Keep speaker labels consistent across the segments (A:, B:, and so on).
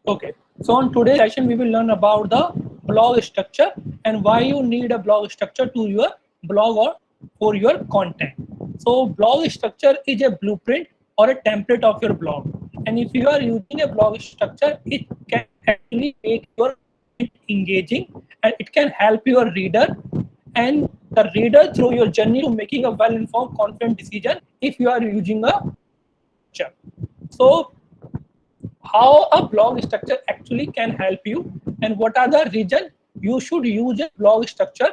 A: Okay, so on today's session, we will learn about the blog structure and why you need a blog structure to your blog or for your content. So blog structure is a blueprint or a template of your blog. And if you are using a blog structure, it can actually make your content engaging and it can help your reader and the reader through your journey to making a well-informed, confident decision if you are using a structure. So how a blog structure actually can help you and what are the reasons you should use a blog structure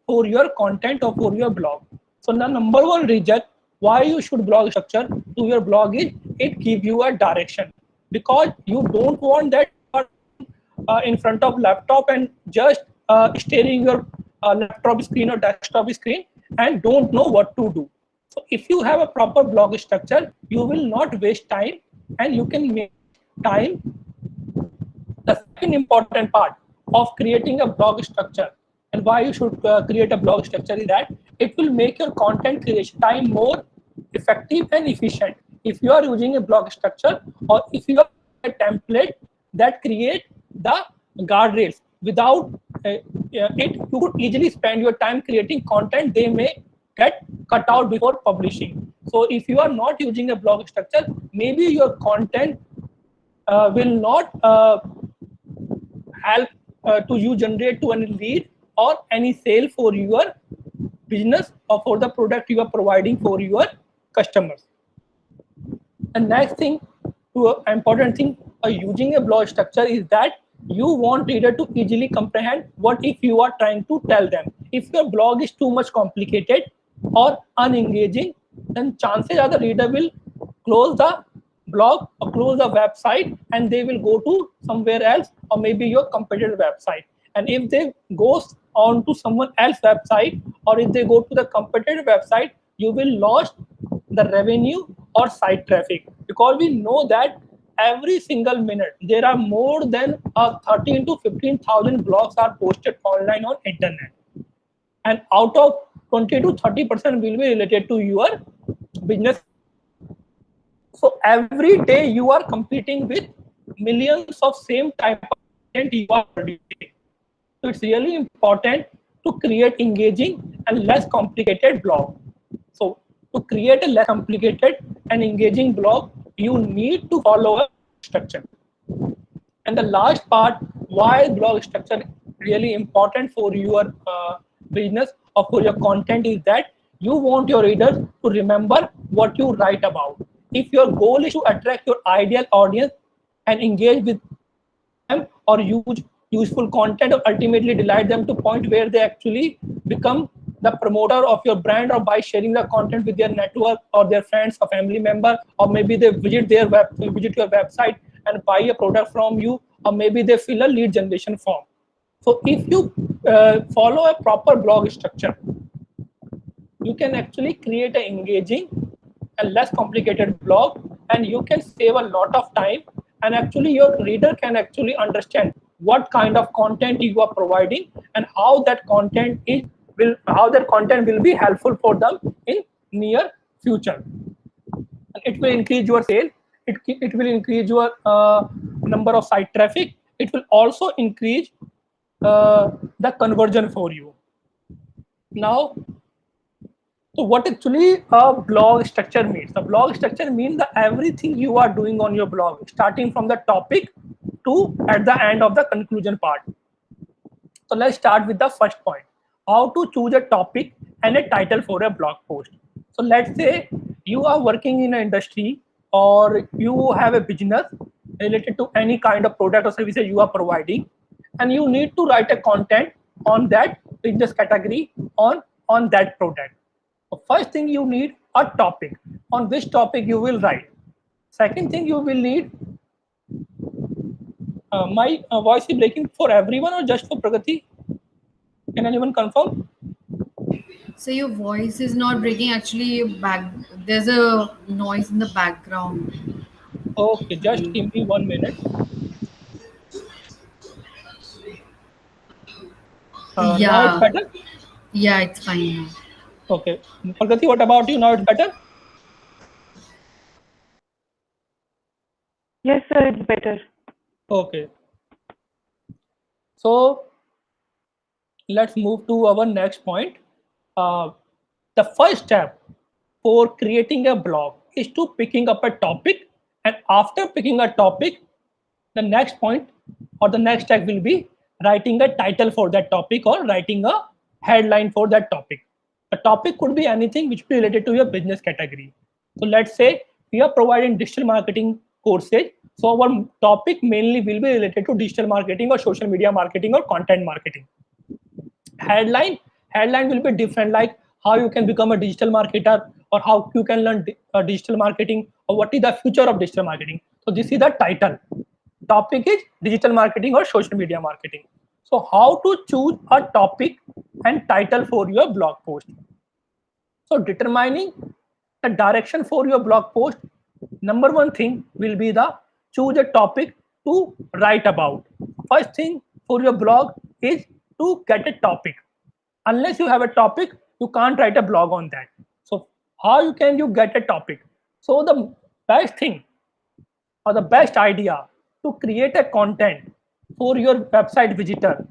A: for your content or for your blog. So the number one reason why you should blog structure to your blog is it gives you a direction because you don't want that you are in front of laptop and just staring your laptop screen or desktop screen and don't know what to do. So if you have a proper blog structure, you will not waste time and you can make time. The second important part of creating a blog structure and why you should create a blog structure is that it will make your content creation time more effective and efficient. If you are using a blog structure or if you are a template that create the guardrails without it, you could easily spend your time creating content they may get cut out before publishing. So if you are not using a blog structure, maybe your content will not help to you generate to any lead or any sale for your business or for the product you are providing for your customers. And next thing, to important thing using a blog structure is that you want reader to easily comprehend what if you are trying to tell them. If your blog is too much complicated or unengaging, then chances are the reader will close the blog or close the website and they will go to somewhere else or maybe your competitor website. And if they go on to someone else website or if they go to the competitor website, you will lose the revenue or site traffic because we know that every single minute there are more than 13 to 15,000 blogs are posted online on internet, and out of 20 to 30% will be related to your business. So every day you are competing with millions of same type of content you are producing. So it's really important to create engaging and less complicated blog. So to create a less complicated and engaging blog, you need to follow a structure. And the last part, why blog structure really important for your business or for your content is that you want your readers to remember what you write about. If your goal is to attract your ideal audience and engage with them or use useful content or ultimately delight them to point where they actually become the promoter of your brand or by sharing the content with their network or their friends or family member, or maybe they visit your website and buy a product from you, or maybe they fill a lead generation form. So if you follow a proper blog structure, you can actually create an engaging and less complicated blog, and you can save a lot of time, and actually your reader can actually understand what kind of content you are providing and how that content will be helpful for them in near future. And it will increase your sale, it will increase your number of site traffic, it will also increase the conversion for you. Now, so what actually a blog structure means? The blog structure means that everything you are doing on your blog, starting from the topic to at the end of the conclusion part. So let's start with the first point: how to choose a topic and a title for a blog post. So let's say you are working in an industry or you have a business related to any kind of product or services you are providing, and you need to write a content on that business category on that product. So first thing you need a topic. On which topic you will write. Second thing you will need. My voice is breaking for everyone or just for Pragati? Can anyone confirm?
B: So your voice is not breaking. Actually, back there's a noise in the background.
A: Okay, just give me 1 minute. Now it's
B: Yeah,
A: better.
B: yeah, it's fine now.
A: Okay, Pragati, what about you? Now it's better.
C: Yes, sir, it's better.
A: Okay. So let's move to our next point. Uh, the first step for creating a blog is to picking up a topic, and after picking a topic, the next point or the next step will be writing a title for that topic or writing a headline for that topic. The topic could be anything which be related to your business category. So let's say we are providing digital marketing courses. So our topic mainly will be related to digital marketing or social media marketing or content marketing. Headline will be different, like how you can become a digital marketer or how you can learn digital marketing or what is the future of digital marketing. So this is the title. Topic is digital marketing or social media marketing. So how to choose a topic and title for your blog post? So determining the direction for your blog post, number one thing will be the choose a topic to write about. First thing for your blog is to get a topic. Unless you have a topic, you can't write a blog on that. So how you can you get a topic? So the best thing or the best idea to create a content for your website visitor.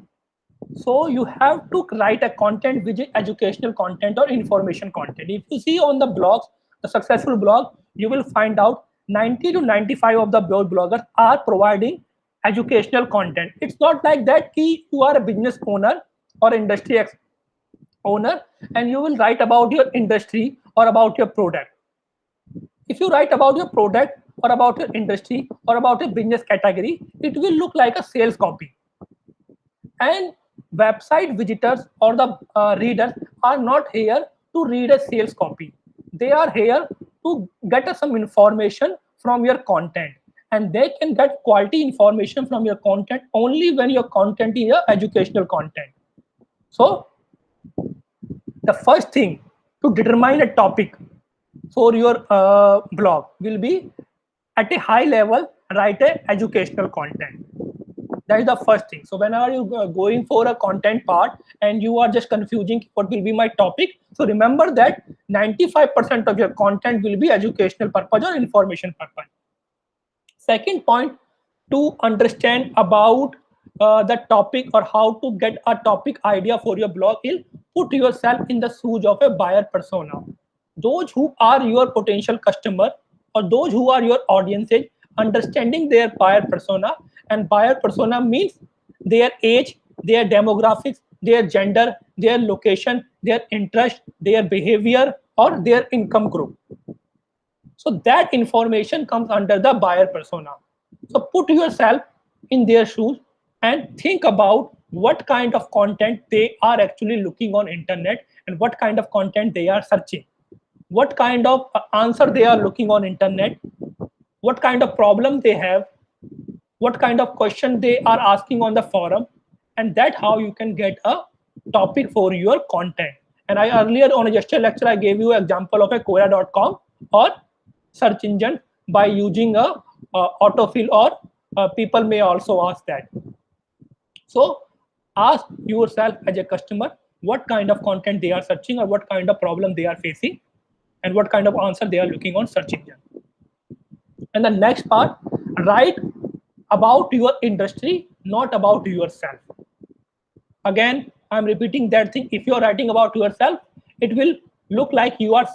A: So you have to write a content which is educational content or information content. If you see on the blogs, the successful blog, you will find out 90 to 95 of the bloggers are providing educational content. It's not like that key you are a business owner or industry owner and you will write about your industry or about your product. If you write about your product or about your industry or about a business category, it will look like a sales copy. And website visitors or the readers are not here to read a sales copy. They are here to get us some information from your content, and they can get quality information from your content only when your content is a educational content. So the first thing to determine a topic for your blog will be at a high level write a educational content. That is the first thing. So whenever you going for a content part and you are just confusing what will be my topic, so remember that 95% of your content will be educational purpose or information purpose. Second point, to understand about the topic or how to get a topic idea for your blog is put yourself in the shoes of a buyer persona. Those who are your potential customer or those who are your audiences, understanding their buyer persona, and buyer persona means their age, their demographics, their gender, their location, their interest, their behavior, or their income group. So that information comes under the buyer persona. So put yourself in their shoes and think about what kind of content they are actually looking on internet and what kind of content they are searching, what kind of answer they are looking on internet, what kind of problem they have, what kind of question they are asking on the forum, and that how you can get a topic for your content. And I earlier on a gesture lecture I gave you an example of a Quora.com or search engine by using a autofill, or people may also ask that. So ask yourself as a customer what kind of content they are searching or what kind of problem they are facing and what kind of answer they are looking on search engine. And the next part, write about your industry, not about yourself. Again, I'm repeating that thing. If you're writing about yourself, it will look like you are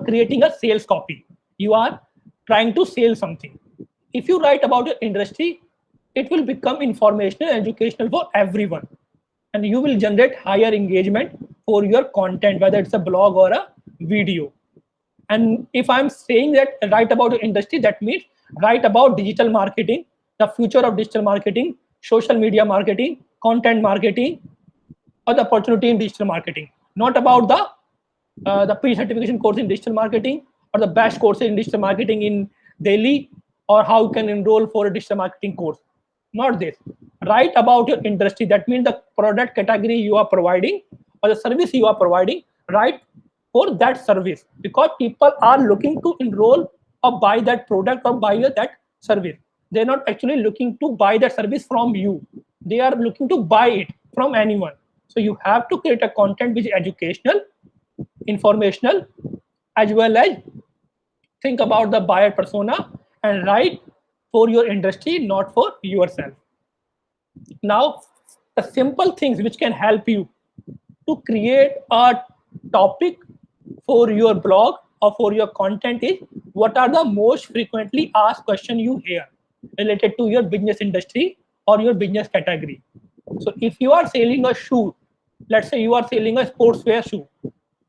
A: creating a sales copy. You are trying to sell something. If you write about your industry, it will become informational and educational for everyone. And you will generate higher engagement for your content, whether it's a blog or a video. And if I'm saying that write about your industry, that means write about digital marketing, the future of digital marketing, social media marketing, content marketing, or the opportunity in digital marketing. Not about the pre-certification course in digital marketing or the best course in digital marketing in Delhi, or how you can enroll for a digital marketing course. Not this. Write about your industry. That means the product category you are providing or the service you are providing. Write for that service, because people are looking to enroll or buy that product or buy that service. They're not actually looking to buy that service from you. They are looking to buy it from anyone. So you have to create a content which is educational, informational, as well as think about the buyer persona and write for your industry, not for yourself. Now, the simple things which can help you to create a topic for your blog or for your content is, what are the most frequently asked questions you hear related to your business industry or your business category. So if you are selling a shoe, let's say you are selling a sportswear shoe,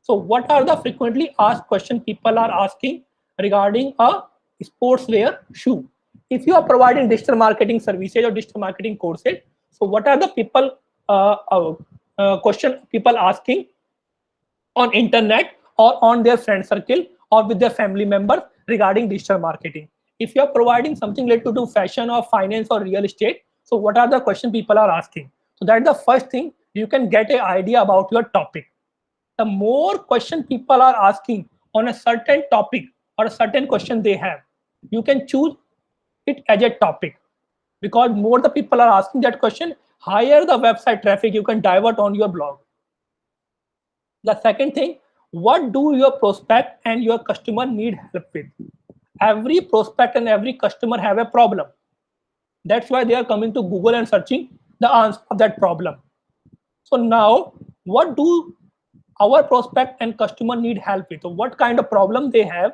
A: so what are the frequently asked questions people are asking regarding a sportswear shoe? If you are providing digital marketing services or digital marketing courses, so what are the question people asking on internet or on their friend circle or with their family members regarding digital marketing? If you are providing something related to fashion or finance or real estate, so what are the questions people are asking? So that's the first thing you can get an idea about your topic. The more question people are asking on a certain topic or a certain question they have, you can choose it as a topic, because more the people are asking that question, higher the website traffic you can divert on your blog. The second thing, what do your prospect and your customer need help with? Every prospect and every customer have a problem. That's why they are coming to Google and searching the answer of that problem. So now, what do our prospect and customer need help with? So what kind of problem they have?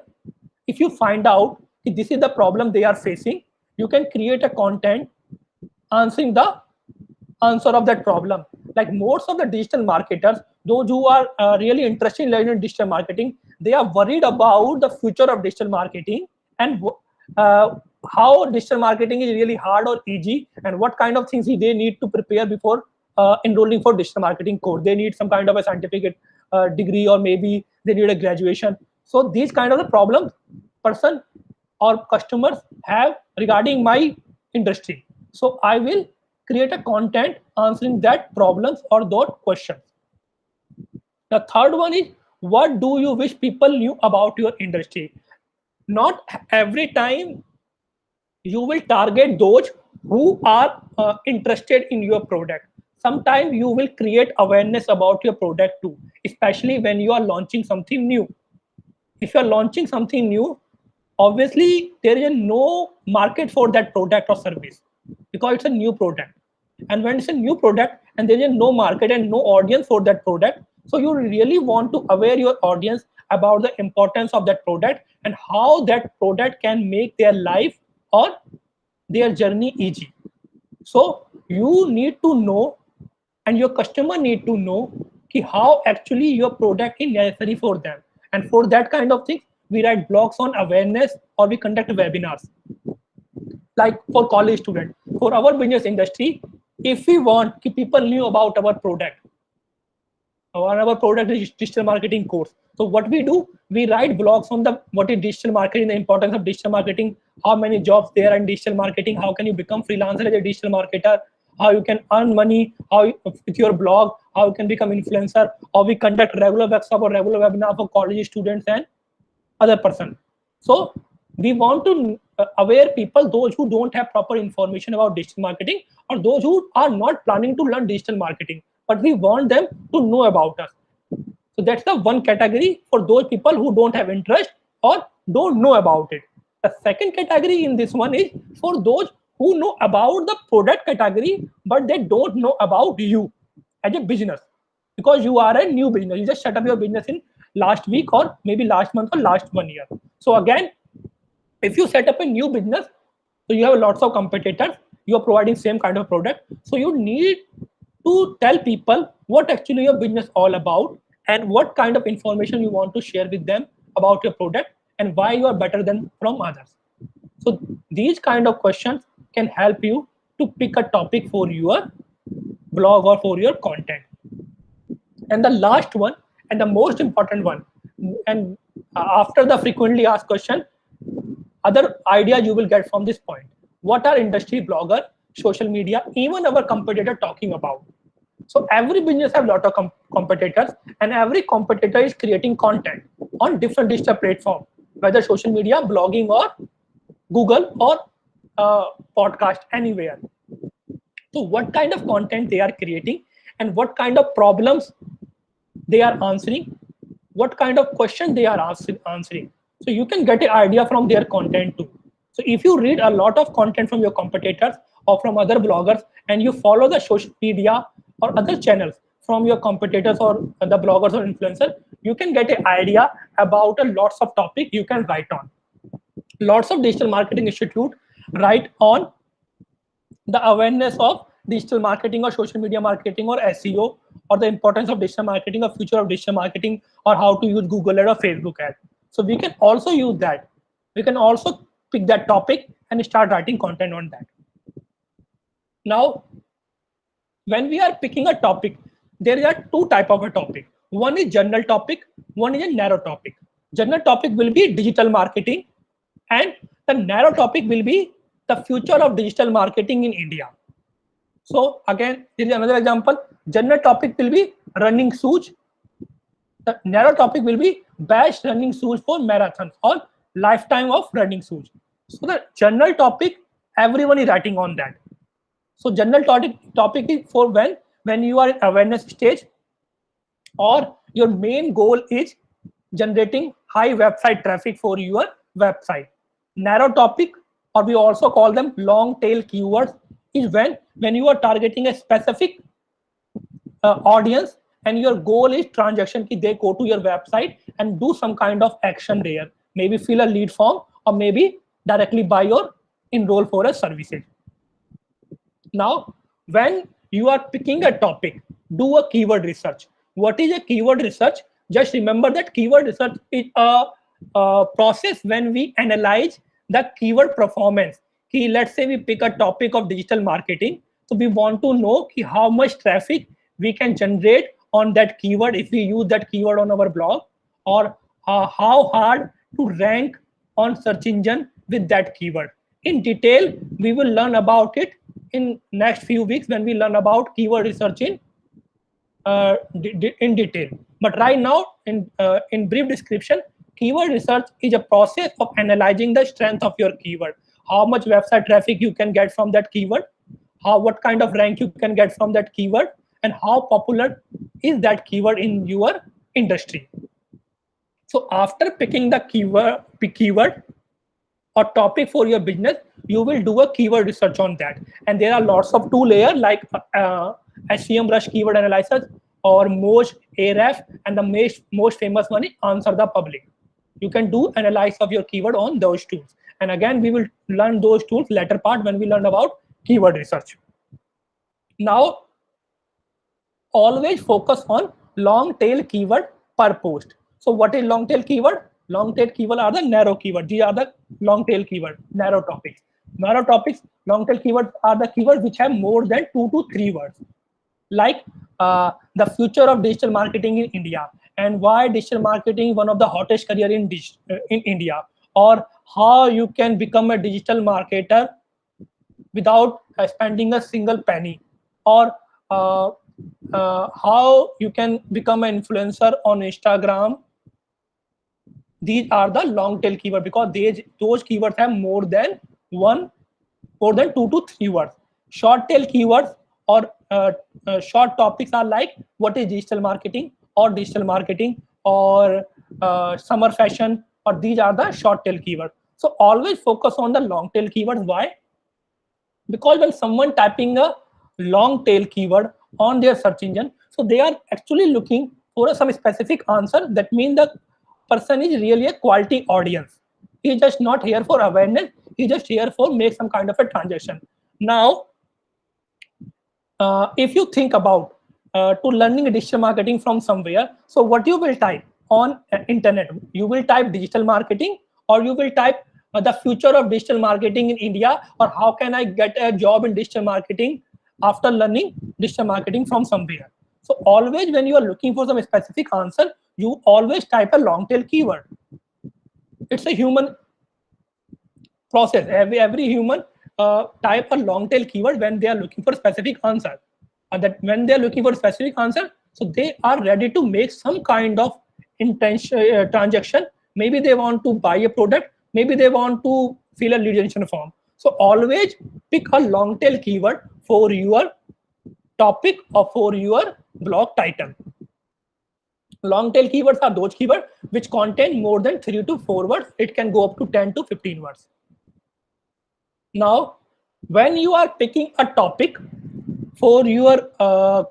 A: If you find out if this is the problem they are facing, you can create a content answering the answer of that problem. Like most of the digital marketers, those who are really interested in learning digital marketing, they are worried about the future of digital marketing and how digital marketing is really hard or easy, and what kind of things they need to prepare before enrolling for digital marketing course. They need some kind of a scientific degree, or maybe they need a graduation. So these kind of the problems person or customers have regarding my industry. So I will create a content answering that problems or those questions. The third one is, what do you wish people knew about your industry? Not every time you will target those who are interested in your product. Sometimes you will create awareness about your product too, especially when you are launching something new. If you are launching something new, obviously there is no market for that product or service, because it's a new product. And when it's a new product and there is no market and no audience for that product, so you really want to aware your audience about the importance of that product and how that product can make their life or their journey easy. So you need to know, and your customer need to know, how actually your product is necessary for them. And for that kind of things, we write blogs on awareness, or we conduct webinars. Like for college students, for our business industry, if we want people knew about our product, or our product is digital marketing course, so what we do, we write blogs on the what is digital marketing, the importance of digital marketing, how many jobs there are in digital marketing, how can you become freelancer as a digital marketer, how you can earn money, with your blog, how you can become influencer, or we conduct regular workshop or regular webinar for college students and other person. So we want to aware people, those who don't have proper information about digital marketing, or those who are not planning to learn digital marketing, but we want them to know about us. So that's the one category for those people who don't have interest or don't know about it. The second category in this one is for those who know about the product category, but they don't know about you as a business, because you are a new business. You just set up your business in last week, or maybe last month, or last 1 year. So again, if you set up a new business, so you have lots of competitors, you are providing same kind of product, so you need to tell people what actually your business all about, and what kind of information you want to share with them about your product, and why you are better than from others. So these kind of questions can help you to pick a topic for your blog or for your content. And the last one, and the most important one, and after the frequently asked question, other idea you will get from this point, what are industry blogger, social media, even our competitor talking about? So every business have lot of competitors, and every competitor is creating content on different digital platform, whether social media, blogging, or Google, or podcast, anywhere. So what kind of content they are creating, and what kind of problems they are answering, what kind of question they are answering. So you can get an idea from their content too. So if you read a lot of content from your competitors or from other bloggers, and you follow the social media or other channels from your competitors or the bloggers or influencers, you can get an idea about a lots of topic you can write on. Lots of digital marketing institute write on the awareness of digital marketing or social media marketing or SEO, or the importance of digital marketing or future of digital marketing, or how to use Google ad or Facebook ad. So we can also use that. We can also pick that topic and start writing content on that. Now, when we are picking a topic, there are two type of a topic. One is general topic, one is a narrow topic. General topic will be digital marketing, and the narrow topic will be the future of digital marketing in India. So again, here is another example. General topic will be running shoes. The narrow topic will be best running shoes for marathons or lifetime of running shoes. So the general topic, everyone is writing on that. So general topic is for when you are in awareness stage, or your main goal is generating high website traffic for your website. Narrow topic, or we also call them long tail keywords, is when you are targeting a specific audience, and your goal is transaction ki they go to your website and do some kind of action there, maybe fill a lead form, or maybe directly buy or enroll for a services. Now, when you are picking a topic, do a keyword research. What is a keyword research? Just remember that keyword research is a process when we analyze the keyword performance. Let's say we pick a topic of digital marketing. So we want to know how much traffic we can generate on that keyword if we use that keyword on our blog, or how hard to rank on search engine with that keyword. In detail, we will learn about it in next few weeks when we learn about keyword research in detail. But right now, in brief description, keyword research is a process of analyzing the strength of your keyword, how much website traffic you can get from that keyword, what kind of rank you can get from that keyword, and how popular is that keyword in your industry. So after picking the keyword or topic for your business, you will do a keyword research on that. And there are lots of tool layers like SEMrush keyword analysis, or Moz, Ahrefs, and the most famous one is Answer the Public. You can do analysis of your keyword on those tools. And again, we will learn those tools later part when we learn about keyword research. Now, always focus on long tail keyword per post. So what is long tail keyword? Long tail keyword are the narrow keyword. These are the long tail keyword, narrow topics. Narrow topics, long tail keywords are the keywords which have more than 2 to 3 words. Like the future of digital marketing in India, and why digital marketing is one of the hottest career in India, or how you can become a digital marketer without spending a single penny, or how you can become an influencer on Instagram. These are the long tail keyword because those keywords have more than 2 to 3 words. Short tail keywords or short topics are like what is digital marketing, or summer fashion, or these are the short tail keywords. So always focus on the long tail keywords. Why? Because when someone typing a long tail keyword on their search engine, so they are actually looking for some specific answer. That means the person is really a quality audience. He's just not here for awareness. He's just here for make some kind of a transaction. Now, if you think about to learning digital marketing from somewhere, so what you will type on internet? You will type digital marketing, or you will type the future of digital marketing in India, or how can I get a job in digital marketing after learning digital marketing from somewhere. So always when you are looking for some specific answer, you always type a long tail keyword. It's a human process. Every human type a long tail keyword when they are looking for a specific answer. That when they are looking for a specific answer, so they are ready to make some kind of intention transaction. Maybe they want to buy a product, maybe they want to fill a lead generation form. So always pick a long tail keyword for your topic or for your blog title. Long tail keywords are those keywords which contain more than 3 to 4 words. It can go up to 10 to 15 words. Now, when you are picking a topic for your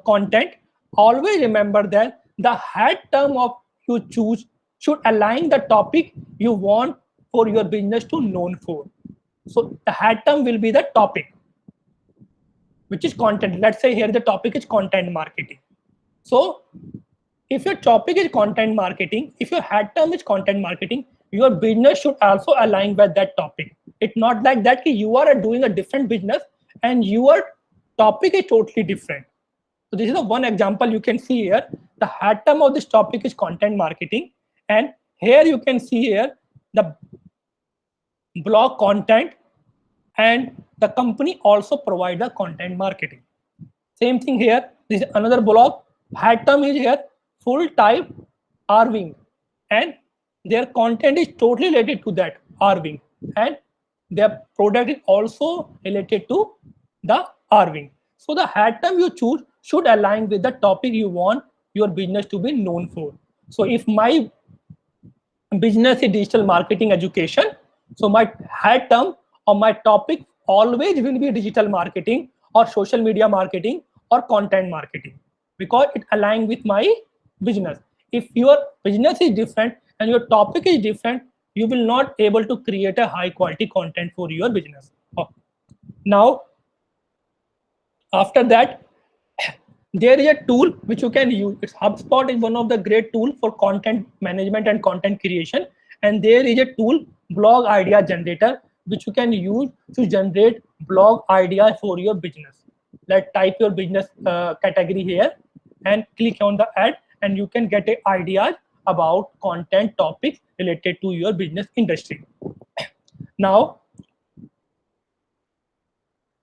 A: content, always remember that the head term of you choose should align the topic you want for your business to known for. So the head term will be the topic, which is content. Let's say here the topic is content marketing. So if your topic is content marketing, if your head term is content marketing, your business should also align with that topic. It's not like that you are doing a different business and your topic is totally different. So this is the one example you can see here. The head term of this topic is content marketing, and here you can see here the blog content, and the company also provide the content marketing. Same thing here. This is another blog. Head term is here full type Arving, and their content is totally related to that Arving, and their product is also related to the Arving. So the head term you choose should align with the topic you want your business to be known for. So if my business is digital marketing education, so my head term or my topic always will be digital marketing or social media marketing or content marketing, because it aligns with my business. If your business is different and your topic is different, you will not able to create a high quality content for your business. Now, after that, there is a tool which you can use. It's HubSpot is one of the great tool for content management and content creation. And there is a tool, blog idea generator, which you can use to generate blog ideas for your business. Let's type your business category here and click on the ad, and you can get ideas about content topics related to your business industry. Now,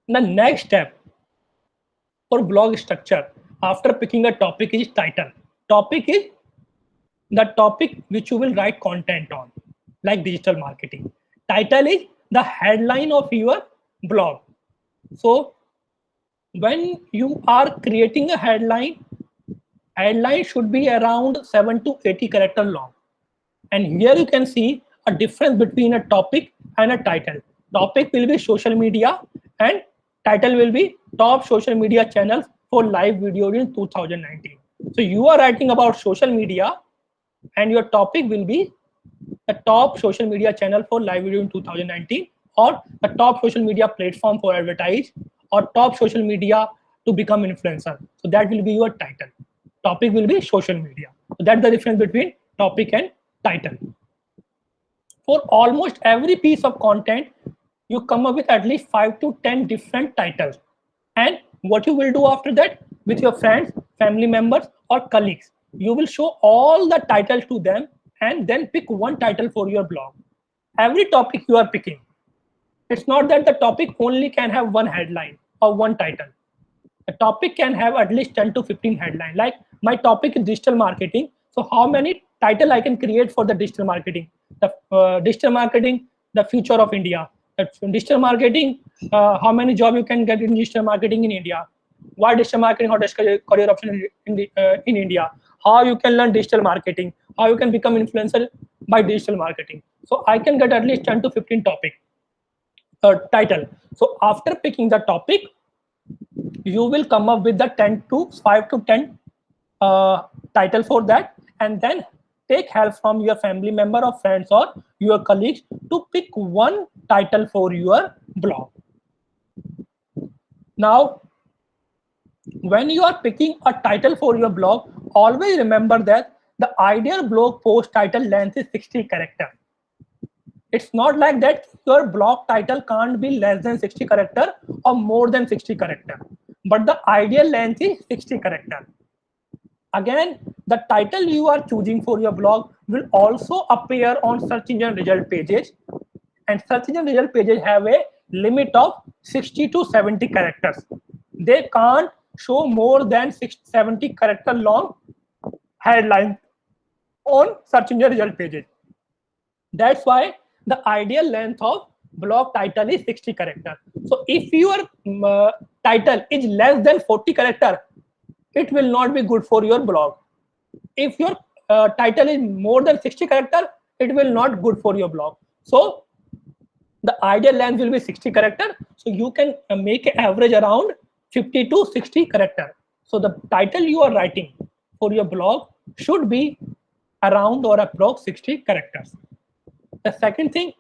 A: the next step for blog structure after picking a topic is title. Topic is the topic which you will write content on, like digital marketing. Title is the headline of your blog. So when you are creating a headline should be around 7 to 80 character long. And here you can see a difference between a topic and a title. Topic will be social media and title will be top social media channels for live video in 2019. So you are writing about social media and your topic will be the top social media channel for live video in 2019, or the top social media platform for advertise, or top social media to become influencer. So that will be your title. Topic will be social media. So that's the difference between topic and title. For almost every piece of content, you come up with at least 5 to 10 different titles. And what you will do after that with your friends, family members, or colleagues, you will show all the titles to them and then pick one title for your blog. Every topic you are picking, it's not that the topic only can have one headline or one title. A topic can have at least 10 to 15 headlines. Like my topic is digital marketing. So how many title I can create for the digital marketing? The digital marketing, the future of India. Digital marketing, how many jobs you can get in digital marketing in India? Why digital marketing or digital career option in India? How you can learn digital marketing? How you can become influencer by digital marketing? So I can get at least 10 to 15 topic title. So after picking the topic, you will come up with the 5 to 10 title for that, and then take help from your family member or friends or your colleagues to pick one title for your blog. Now, when you are picking a title for your blog, always remember that the ideal blog post title length is 60 characters. It's not like that your blog title can't be less than 60 character or more than 60 character, but the ideal length is 60 character. Again, the title you are choosing for your blog will also appear on search engine result pages, and search engine result pages have a limit of 60 to 70 characters. They can't show more than 70 character long headline on search engine result pages. That's why the ideal length of blog title is 60 character. So if your title is less than 40 character, it will not be good for your blog. If your title is more than 60 character, it will not good for your blog. So the ideal length will be 60 character. So you can make an average around 50 to 60 character. So the title you are writing for your blog should be around or approx 60 characters. The second thing,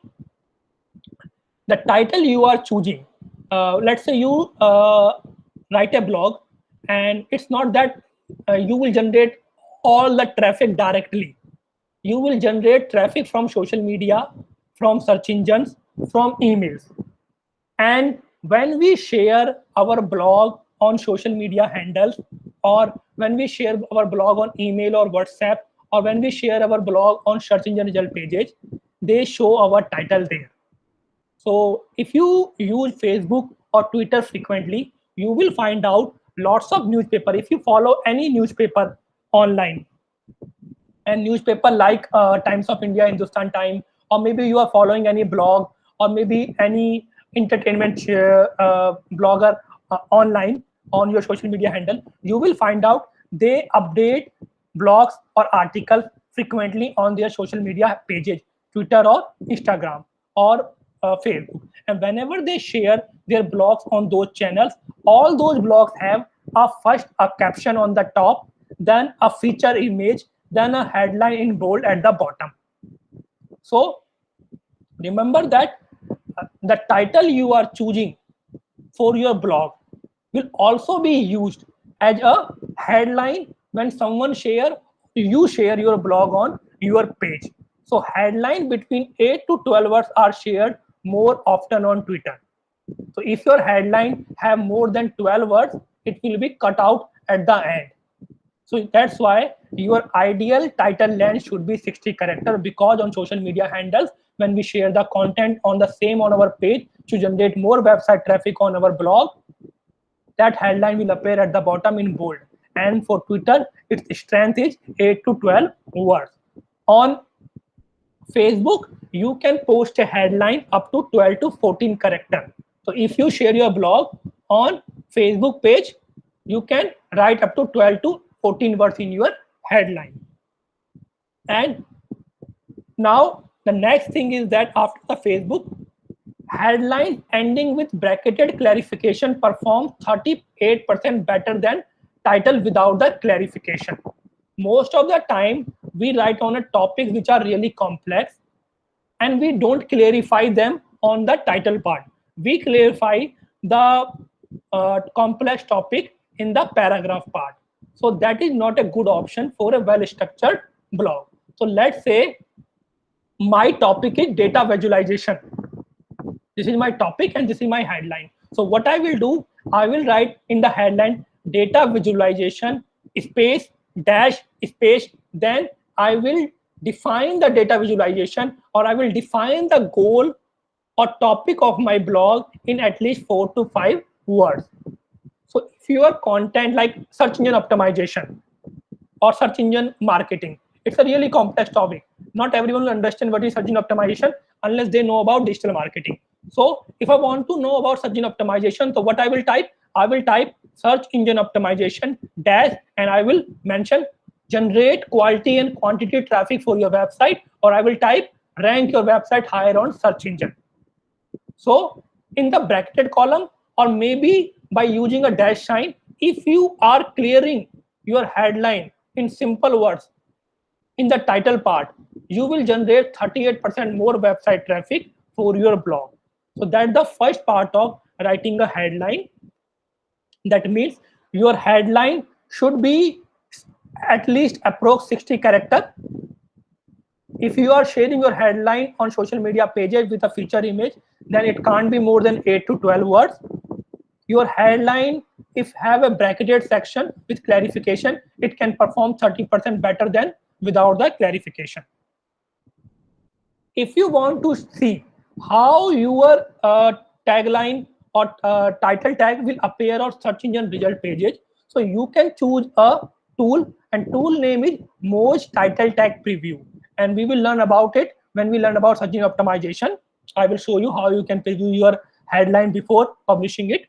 A: the title you are choosing. Let's say you write a blog, and it's not that you will generate all the traffic directly. You will generate traffic from social media, from search engines, from emails. And when we share our blog on social media handles, or when we share our blog on email or WhatsApp, or when we share our blog on search engine result pages, they show our title there. So if you use Facebook or Twitter frequently, you will find out lots of newspaper. If you follow any newspaper online, and newspaper like Times of India, Hindustan Time, or maybe you are following any blog, or maybe any entertainment blogger online on your social media handle, you will find out they update blogs or articles frequently on their social media pages, Twitter or Instagram or Facebook. And whenever they share their blogs on those channels, all those blogs have first a caption on the top, then a feature image, then a headline in bold at the bottom. So remember that the title you are choosing for your blog will also be used as a headline when you share your blog on your page. So headline between 8 to 12 words are shared more often on Twitter. So if your headline have more than 12 words, it will be cut out at the end. So that's why your ideal title length should be 60 characters, because on social media handles, when we share the content on the same on our page to generate more website traffic on our blog, that headline will appear at the bottom in bold. And for Twitter, its strength is 8 to 12 words. On Facebook, you can post a headline up to 12 to 14 characters. So if you share your blog on Facebook page, you can write up to 12 to 14 words in your headline. And now the next thing is that after the Facebook, headline ending with bracketed clarification performs 38% better than title without the clarification. Most of the time we write on a topic which are really complex, and we don't clarify them on the title part. We clarify the complex topic in the paragraph part. So that is not a good option for a well-structured blog. So let's say my topic is data visualization. This is my topic and this is my headline. So what I will do, I will write in the headline data visualization space dash space, then I will define the data visualization, or I will define the goal or topic of my blog in at least 4 to 5 words. So if your content like search engine optimization or search engine marketing, it's a really complex topic. Not everyone will understand what is search engine optimization unless they know about digital marketing. So if I want to know about search engine optimization, so what I will type search engine optimization dash, and I will mention generate quality and quantity traffic for your website, or I will type rank your website higher on search engine. So in the bracketed column, or maybe by using a dash sign, if you are clearing your headline in simple words in the title part, you will generate 38% more website traffic for your blog. So that's the first part of writing a headline. That means your headline should be at least approx 60 characters. If you are sharing your headline on social media pages with a feature image, then it can't be more than 8 to 12 words. Your headline, if have a bracketed section with clarification, it can perform 30% better than without the clarification. If you want to see how your tagline or title tag will appear on search engine result pages, so you can choose a tool, and tool name is Moz Title Tag Preview, and we will learn about it when we learn about search engine optimization. I will show you how you can preview your headline before publishing it.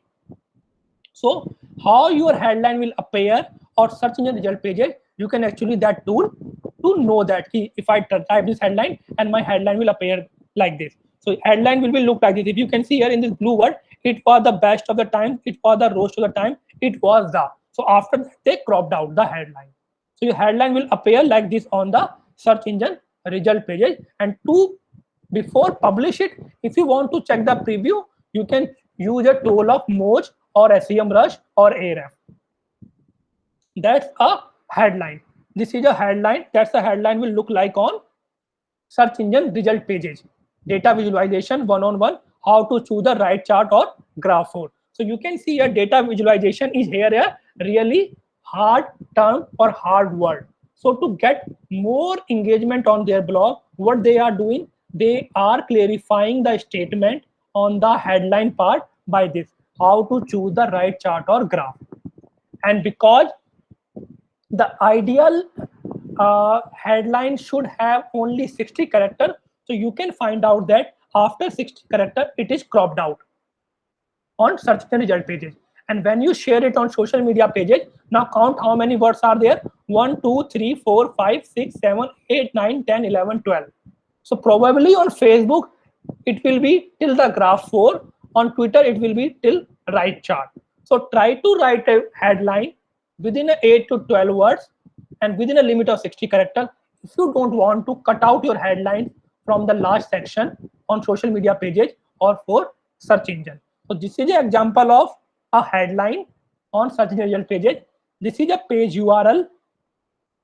A: So how your headline will appear or search engine result pages, you can actually that tool to know that if I type this headline and my headline will appear like this. So So headline will be look like this. If you can see here in this blue word, it was the best of the time, it was the roast of the time, it was the. So after that, they cropped out the headline. So your headline will appear like this on the search engine result pages. And to before publish it, if you want to check the preview, you can use a tool of Moz or SEMrush or Ahrefs. That's a headline. This is a headline. That's the headline will look like on search engine result pages. Data visualization one-on-one, how to choose the right chart or graph for. So you can see a data visualization is here a really hard term or hard word. So to get more engagement on their blog, what they are doing, they are clarifying the statement on the headline part by this, how to choose the right chart or graph. And because the ideal headline should have only 60 characters, so you can find out that after 60 characters it is cropped out on search and result pages. And when you share it on social media pages, now count how many words are there: 1 2 3 4 5 6 7 8 9 10 11 12. So probably on Facebook it will be till the graph 4, on Twitter it will be till right chart. So try to write a headline within 8 to 12 words and within a limit of 60 characters. If you don't want to cut out your headline from the last section on social media pages or for search engine. So this is an example of a headline on search engine result pages. This is a page URL,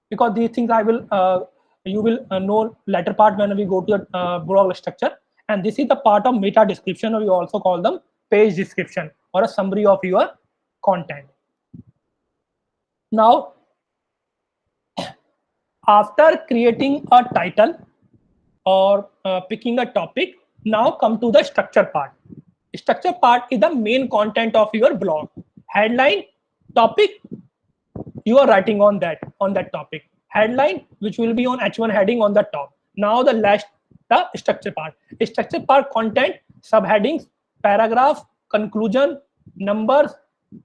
A: because these things I will you will know later part when we go to the blog structure. And this is the part of meta description, or you also call them page description or a summary of your content. Now, after creating a title or picking a topic, now come to the structure part. Structure part is the main content of your blog. Headline, topic, you are writing on that topic. Headline, which will be on H1 heading on the top. Now the structure part. Structure part content, subheadings, paragraph, conclusion, numbers,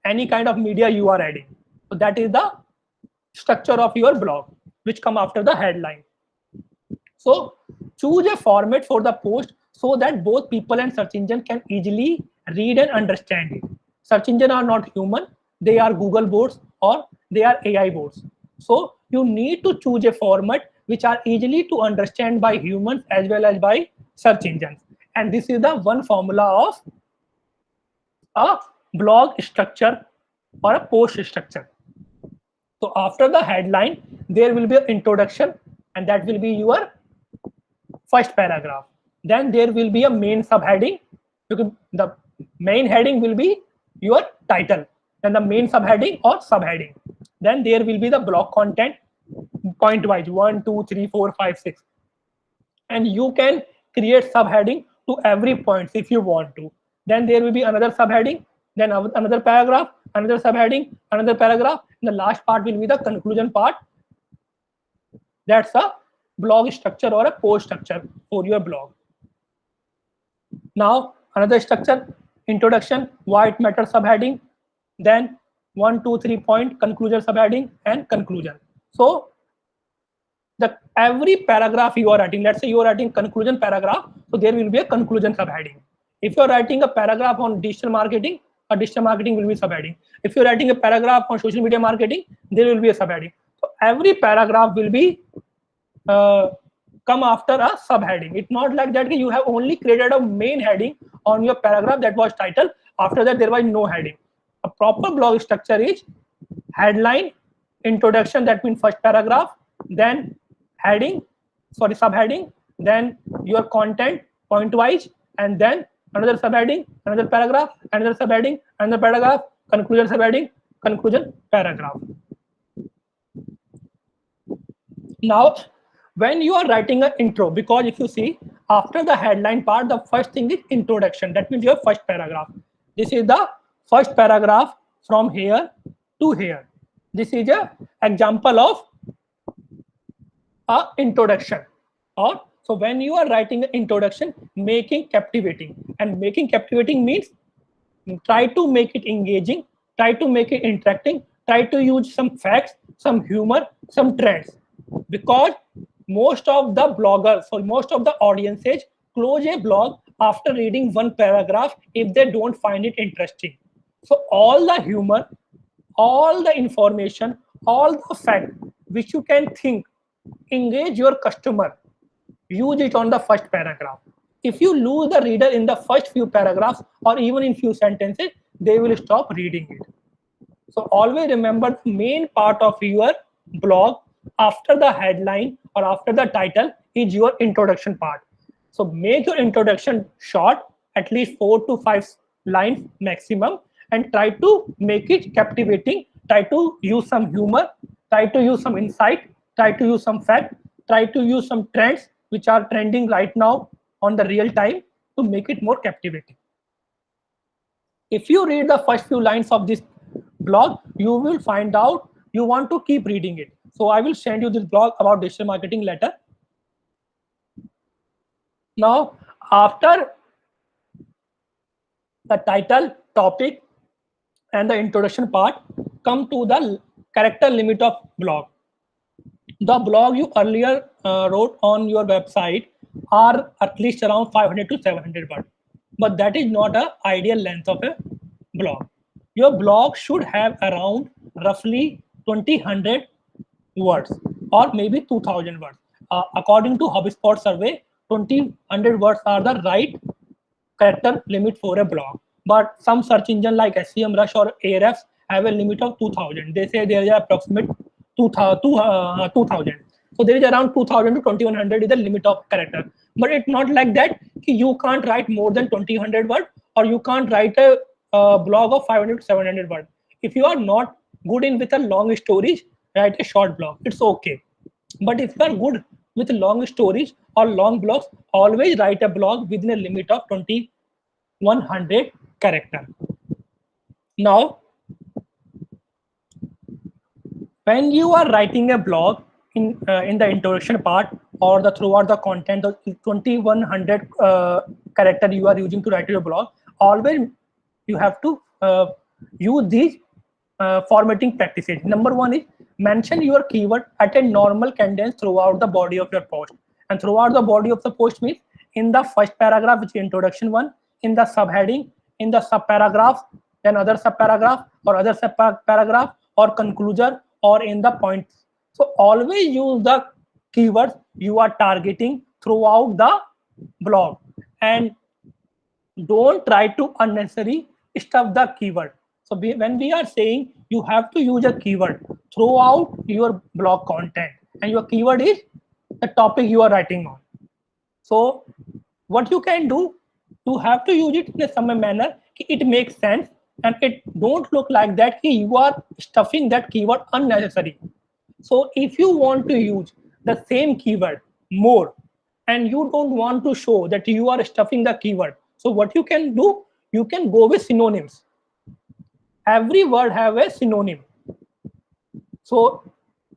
A: any kind of media you are adding. So that is the structure of your blog, which come after the headline. So choose a format for the post so that both people and search engine can easily read and understand it. Search engine are not human, they are Google bots or they are AI bots. So you need to choose a format which are easily to understand by humans as well as by search engines. And this is the one formula of a blog structure or a post structure. So after the headline, there will be an introduction, and that will be your first paragraph. Then there will be a main subheading. The main heading will be your title, then the main subheading or subheading. Then there will be the blog content point wise 1 2 3 4 5 6, and you can create subheading to every point if you want to. Then there will be another subheading, then another paragraph, another subheading, another paragraph. And the last part will be the conclusion part. That's a blog structure or a post structure for your blog. Now another structure: introduction, why it matters subheading, then 1 2 3 point conclusion subheading and conclusion. So the every paragraph you are writing, let's say you are writing conclusion paragraph, so there will be a conclusion subheading. If you are writing a paragraph on digital marketing, a digital marketing will be subheading. If you're writing a paragraph on social media marketing, there will be a subheading. So every paragraph will be come after a subheading. It's not like that you have only created a main heading on your paragraph that was title. After that, there was no heading. A proper blog structure is headline, introduction, that means first paragraph, then heading, sorry, subheading, then your content point wise, and then another subheading, another paragraph, another subheading, another paragraph, conclusion subheading, conclusion paragraph. Now, when you are writing an intro, because if you see after the headline part, the first thing is introduction. That means your first paragraph. This is the first paragraph from here to here. This is an example of a introduction. Or so when you are writing an introduction, making captivating, and making captivating means try to make it engaging, try to make it interacting, try to use some facts, some humor, some trends, because most of the bloggers or most of the audiences close a blog after reading one paragraph if they don't find it interesting. So all the humor, all the information, all the fact which you can think, engage your customer, use it on the first paragraph. If you lose the reader in the first few paragraphs or even in few sentences, they will stop reading it. So always remember the main part of your blog after the headline or after the title is your introduction part. So make your introduction short, at least 4 to 5 lines maximum, and try to make it captivating. Try to use some humor, try to use some insight, try to use some fact, try to use some trends which are trending right now on the real time to make it more captivating. If you read the first few lines of this blog, you will find out you want to keep reading it. So I will send you this blog about digital marketing later. Now, after the title, topic, and the introduction part, come to the character limit of blog. The blog you earlier wrote on your website are at least around 500 to 700 words, but that is not an ideal length of a blog. Your blog should have around roughly 2000 words or maybe 2000 words. According to HubSpot survey, 2000 words are the right character limit for a blog. But some search engine like SEMrush or Ahrefs have a limit of 2000. They say there is approximate 2000. So there is around 2000 to 2100 is the limit of character. But it's not like that. You can't write more than 2000 words or you can't write a blog of 500 to 700 words. If you are not good in with a long stories, write a short blog. It's okay. But if you are good with long stories or long blogs, always write a blog within a limit of 2100 character. Now, when you are writing a blog in the introduction part or the throughout the content, the 2100 character you are using to write your blog, always you have to use these formatting practices. Number one is mention your keyword at a normal cadence throughout the body of your post. And throughout the body of the post means in the first paragraph, which is introduction one, in the subheading, in the subparagraph, then other subparagraph or other subparagraph or conclusion or in the points. So always use the keywords you are targeting throughout the blog and don't try to unnecessarily stuff the keyword. So when we are saying you have to use a keyword throughout your blog content and your keyword is the topic you are writing on. So what you can do, you have to use it in some manner it makes sense and it don't look like that you are stuffing that keyword unnecessary. So if you want to use the same keyword more and you don't want to show that you are stuffing the keyword, so what you can do, you can go with synonyms. Every word have a synonym. So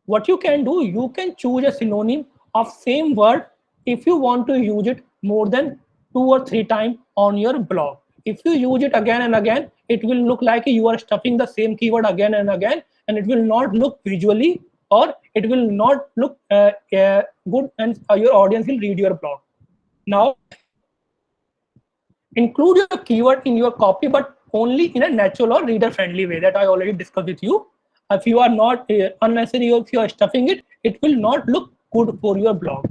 A: what you can do, you can choose a synonym of same word if you want to use it more than 2 or 3 times on your blog. If you use it again and again, it will look like you are stuffing the same keyword again and again, and it will not look visually or it will not look good, and your audience will read your blog. Now, include your keyword in your copy, but only in a natural or reader-friendly way that I already discussed with you. If you are not unnecessary or if you are stuffing it, it will not look good for your blog.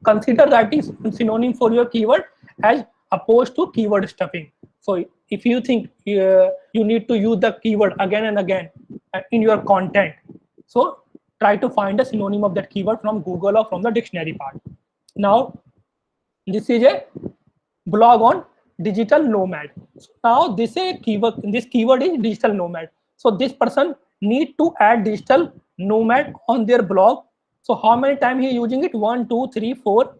A: Consider writing synonym for your keyword as opposed to keyword stuffing. So if you think you need to use the keyword again and again in your content, so try to find a synonym of that keyword from Google or from the dictionary part. Now, this is a blog on digital nomad. So now this keyword is digital nomad. So this person need to add digital nomad on their blog. So how many times he is using it? 1, 2, 3, 4,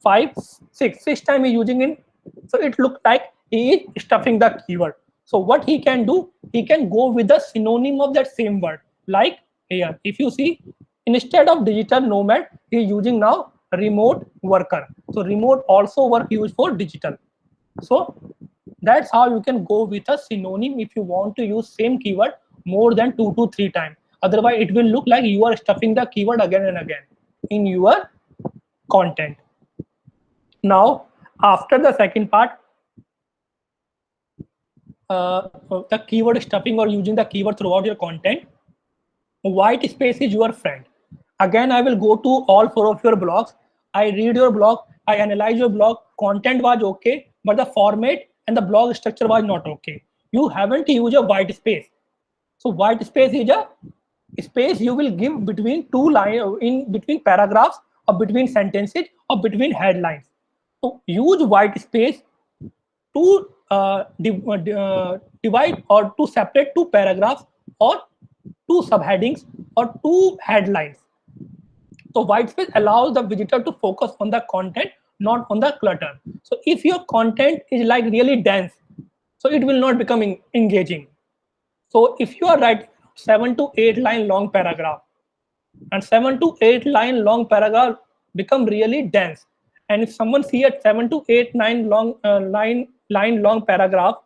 A: 5, 6. 6 times he is using it. So it looks like he is stuffing the keyword. So what he can do, he can go with the synonym of that same word. Like here, if you see, instead of digital nomad, he is using now remote worker. So remote also work used for digital. So that's how you can go with a synonym if you want to use same keyword more than 2 to 3 times. Otherwise, it will look like you are stuffing the keyword again and again in your content. Now, After the second part, the keyword stuffing or using the keyword throughout your content, white space is your friend. Again, I will go to all four of your blogs. I read your blog, I analyze your blog. Content was okay, but the format and the blog structure was not okay. You haven't used a white space. So white space is a space you will give between two lines, in between paragraphs, or between sentences, or between headlines. So use white space to divide or to separate two paragraphs or two subheadings or two headlines. So white space allows the visitor to focus on the content, not on the clutter. So if your content is like really dense, so it will not become engaging. So if you are writing 7 to 8 line long paragraph, and 7 to 8 line long paragraph become really dense, and if someone see a 7 to 8 line long line long paragraph,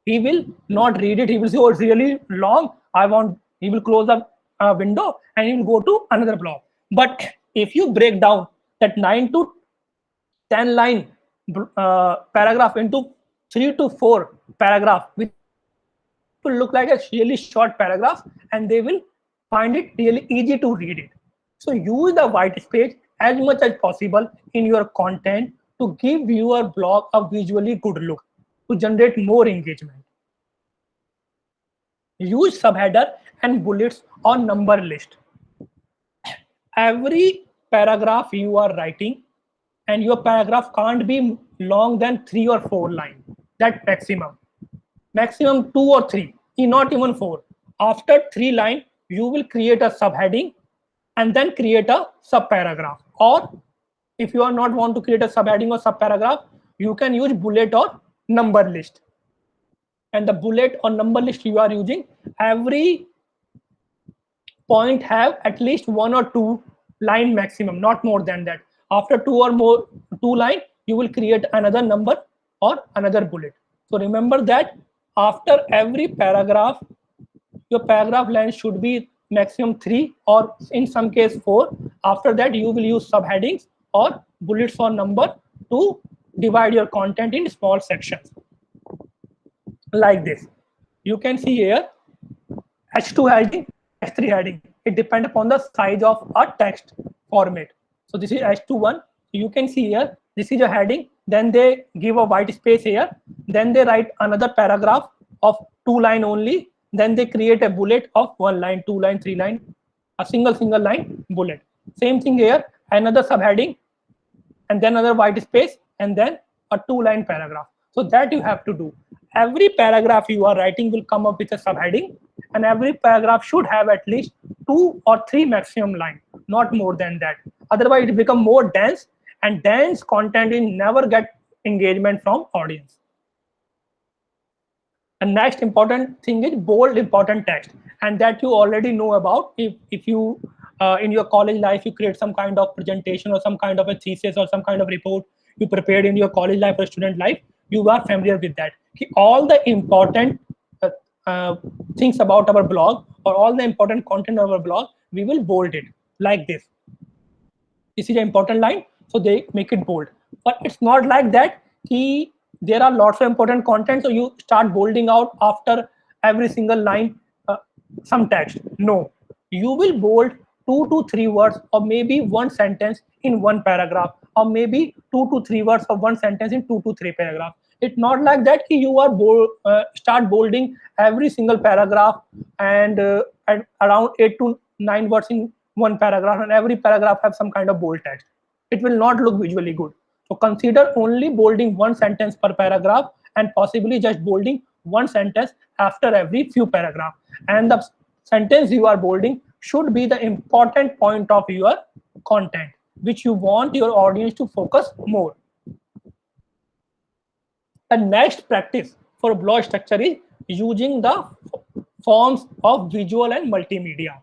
A: he will not read it. He will say, oh, it's really long, I want, he will close the window and he will go to another blog. But if you break down that 9 to 10 line paragraph into 3 to 4 paragraph, which will look like a really short paragraph, and they will find it really easy to read it. So use the white space as much as possible in your content to give your blog a visually good look, to generate more engagement. Use subheader and bullets or number list. Every paragraph you are writing, and your paragraph can't be long than 3 or 4 lines. That maximum 2 or 3, not even 4. After 3 lines, you will create a subheading and then create a subparagraph. Or if you are not want to create a subheading or subparagraph, you can use bullet or number list. And the bullet or number list you are using, every point have at least 1 or 2 line maximum, not more than that. After 2 line, you will create another number or another bullet. So remember that after every paragraph, your paragraph length should be maximum 3 or in some case 4. After that, you will use subheadings or bullets or number to divide your content in small sections like this. You can see here H2 heading, H3 heading. It depends upon the size of a text format. So this is H21. You can see here, this is a heading. Then they give a white space here. Then they write another paragraph of 2 line only. Then they create a bullet of 1 line, 2 line, 3 line, a single line bullet. Same thing here, another subheading, and then another white space, and then a 2 line paragraph. So that you have to do. Every paragraph you are writing will come up with a subheading, and every paragraph should have at least 2 or 3 maximum line, not more than that. Otherwise, it become more dense, and dense content will never get engagement from audience. The next important thing is bold important text, and that you already know about. If you in your college life you create some kind of presentation or some kind of a thesis or some kind of report you prepared in your college life or student life, you are familiar with that. All the important things about our blog or all the important content of our blog, we will bold it like this. This is an important line, so they make it bold. But it's not like that. There are lots of important content, so you start bolding out after every single line some text. No, you will bold 2 to 3 words or maybe one sentence in one paragraph, or maybe 2 to 3 words of one sentence in 2 to 3 paragraphs. It's not like that you are start bolding every single paragraph and around 8 to 9 words in one paragraph, and every paragraph have some kind of bold text. It will not look visually good. So consider only bolding one sentence per paragraph, and possibly just bolding one sentence after every few paragraphs. And the sentence you are bolding should be the important point of your content, which you want your audience to focus more. The next practice for blog structure is using the forms of visual and multimedia.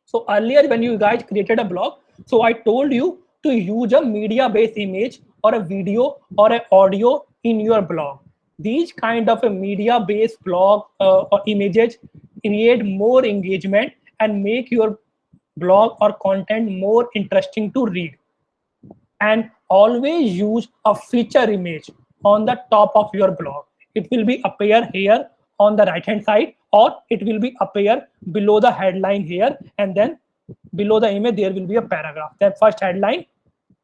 A: So earlier when you guys created a blog, so I told you to use a media-based image or a video or an audio in your blog. These kind of a media-based blog or images create more engagement and make your blog or content more interesting to read. And always use a feature image on the top of your blog. It will be appear here on the right hand side, or it will be appear below the headline here, and then below the image there will be a paragraph. Then first headline,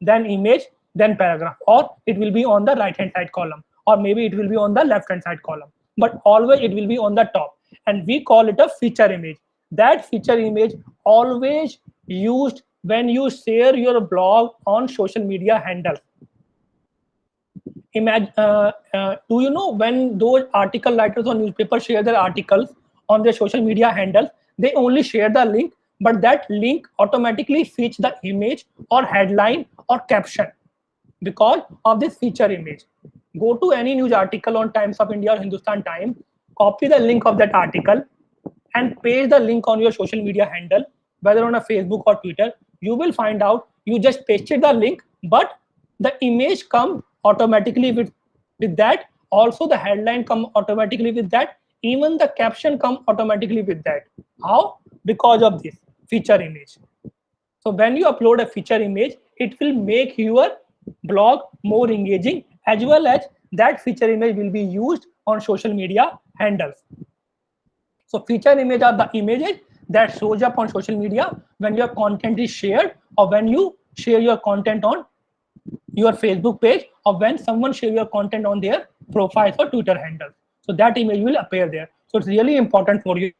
A: then image, then paragraph, or it will be on the right hand side column, or maybe it will be on the left hand side column, but always it will be on the top, and we call it a feature image. That feature image always used when you share your blog on social media handle. Imagine, do you know when those article writers or newspapers share their articles on their social media handles, they only share the link, but that link automatically feeds the image or headline or caption because of this feature image. Go to any news article on Times of India or Hindustan Times, copy the link of that article and paste the link on your social media handle, whether on a Facebook or Twitter. You will find out you just pasted the link, but the image come automatically with that. Also the headline come automatically with that. Even the caption come automatically with that. How? Because of this feature image. So when you upload a feature image, it will make your blog more engaging, as well as that feature image will be used on social media handles. So feature image are the images that shows up on social media when your content is shared, or when you share your content on your Facebook page, or when someone share your content on their profiles or Twitter handle. So that image will appear there. So it's really important for you.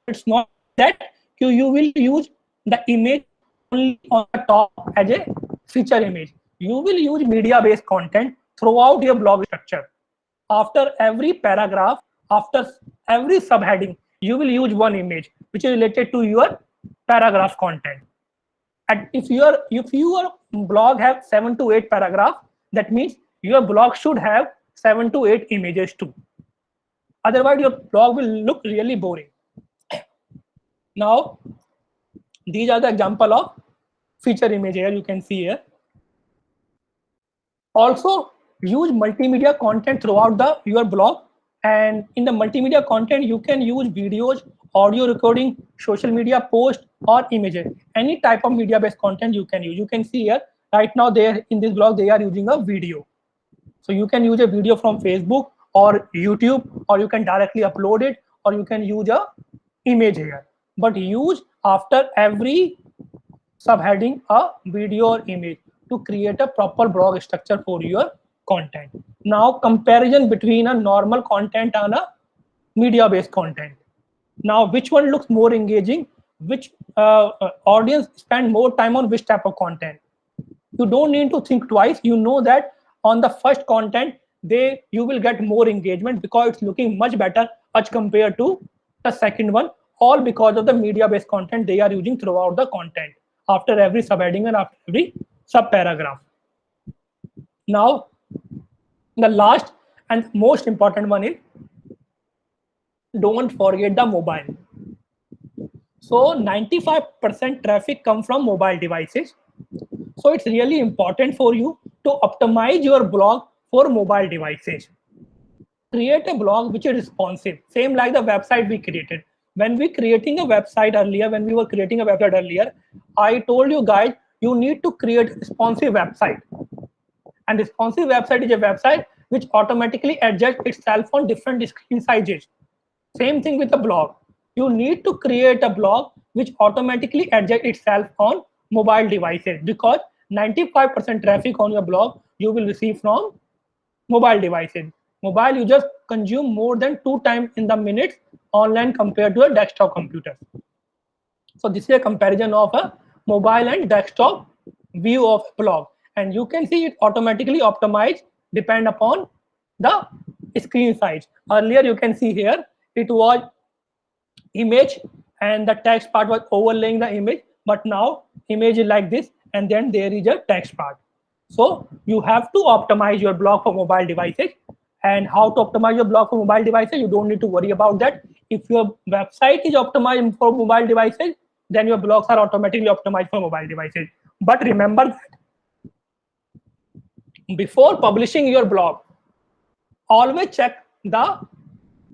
A: It's not that you will use the image only on the top as a feature image. You will use media-based content throughout your blog structure. After every paragraph, after every subheading, you will use one image which is related to your paragraph content. And if your blog have 7 to 8 paragraphs, that means your blog should have 7 to 8 images too. Otherwise, your blog will look really boring. Now, these are the example of feature image here. You can see here. Also, use multimedia content throughout your blog. And in the multimedia content, you can use videos, audio recording, social media posts, or images. Any type of media-based content you can use. You can see here right now there in this blog they are using a video. So you can use a video from Facebook or YouTube, or you can directly upload it, or you can use a image here. But use after every subheading a video or image to create a proper blog structure for your content. Now comparison between a normal content and a media based content. Now which one looks more engaging, which audience spend more time on which type of content. You don't need to think twice. You know that on the first content you will get more engagement because it's looking much better as compared to the second one, all because of the media based content they are using throughout the content after every subheading and after every sub paragraph. Now the last and most important one is don't forget the mobile. So 95% traffic come from mobile devices. So it's really important for you to optimize your blog for mobile devices. Create a blog which is responsive, same like the website we created. When we were creating a website earlier, I told you guys you need to create a responsive website. And responsive website is a website which automatically adjusts itself on different screen sizes. Same thing with the blog. You need to create a blog which automatically adjusts itself on mobile devices, because 95% traffic on your blog you will receive from mobile devices. Mobile users consume more than 2 times in the minutes online compared to a desktop computer. So this is a comparison of a mobile and desktop view of a blog, and you can see it automatically optimized depend upon the screen size. Earlier you can see here it was image and the text part was overlaying the image, but now image is like this and then there is a text part. So you have to optimize your blog for mobile devices. And how to optimize your blog for mobile devices, you don't need to worry about that. If your website is optimized for mobile devices, then your blogs are automatically optimized for mobile devices. But remember that before publishing your blog, always check the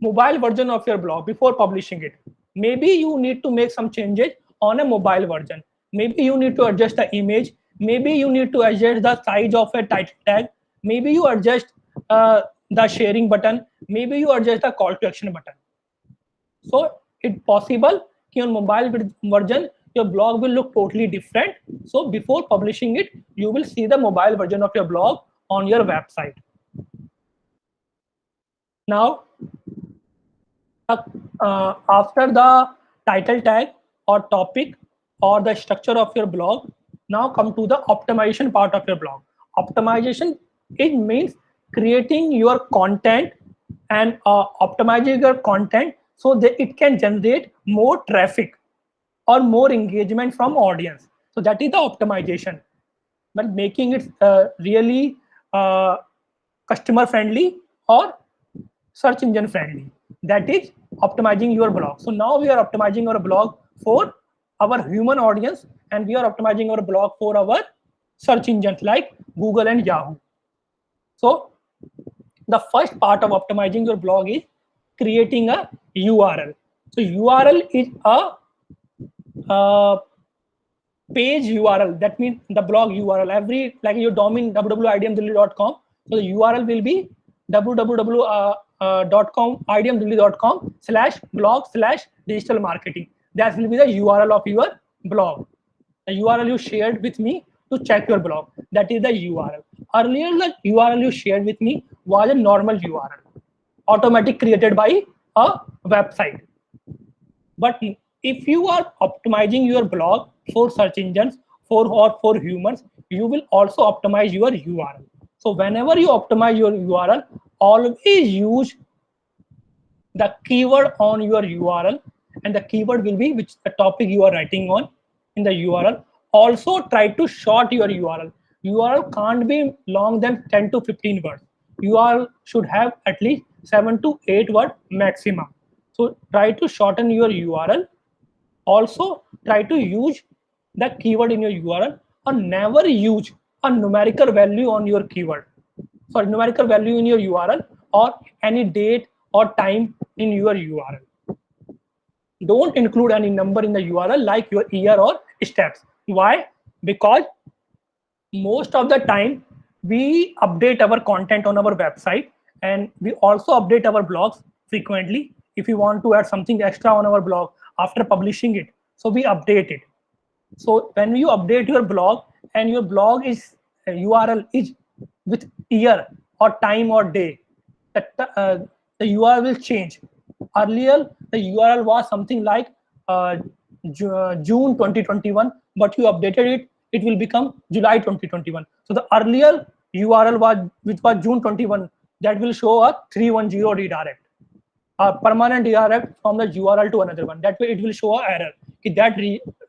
A: mobile version of your blog before publishing it. Maybe you need to make some changes on a mobile version. Maybe you need to adjust the image. maybe you need to adjust the size of a title tag, maybe you adjust the sharing button, maybe you adjust the call to action button. So it's possible कि on mobile version your blog will look totally different. So before publishing it, you will see the mobile version of your blog on your website. Now, after the title tag or topic or the structure of your blog, now come to the optimization part of your blog. Optimization, it means creating your content and optimizing your content so that it can generate more traffic or more engagement from audience. So that is the optimization, but making it really customer friendly or search engine friendly. That is optimizing your blog. So now we are optimizing our blog for our human audience, and we are optimizing our blog for our search engines like Google and Yahoo. So the first part of optimizing your blog is creating a URL. So URL is a page URL. That means the blog URL. Every, like your domain www.idmdelhi.com. So the URL will be www.idmdelhi.com/blog/digital marketing. That will be the URL of your blog. The URL you shared with me to check your blog. That is the URL. Earlier, the URL you shared with me was a normal URL, automatic created by a website. But if you are optimizing your blog for search engines for humans, you will also optimize your URL. So whenever you optimize your URL, always use the keyword on your URL, and the keyword will be which the topic you are writing on in the URL. Also try to short your URL. URL can't be long than 10 to 15 words. URL should have at least 7 to 8 word maximum. So try to shorten your URL. Also try to use the keyword in your URL, or never use a numerical value on your keyword. Sorry, numerical value in your URL or any date or time in your URL. Don't include any number in the URL like your year or steps. Why? Because most of the time we update our content on our website, and we also update our blogs frequently. If we want to add something extra on our blog after publishing it, so we update it. So when you update your blog and your blog is URL is with year or time or day, the URL will change. Earlier the URL was something like June 2021, but you updated it, it will become July 2021. So the earlier URL was, which was June 21, that will show a 310 redirect, a permanent redirect from the URL to another one. That way it will show an error that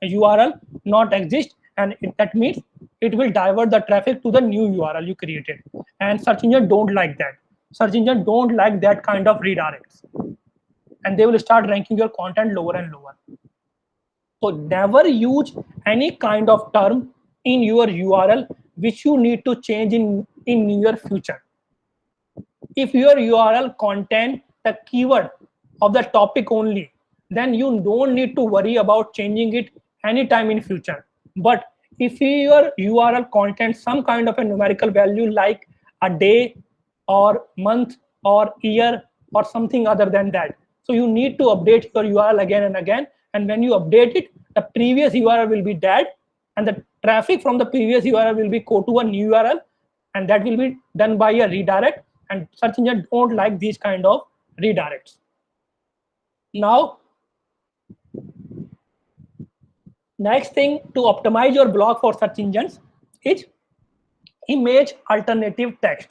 A: URL not exist, and that means it will divert the traffic to the new URL you created. And search engine don't like that. Search engine don't like that kind of redirects, and they will start ranking your content lower and lower. So never use any kind of term in your URL which you need to change in near future. If your URL contain the keyword of the topic only, then you don't need to worry about changing it anytime in future. But if your URL contains some kind of a numerical value like a day or month or year or something other than that, so you need to update your URL again and again. And when you update it, the previous URL will be dead, and the traffic from the previous URL will be go to a new URL, and that will be done by a redirect. And search engine don't like these kind of redirects. Now, next thing to optimize your blog for search engines is image alternative text.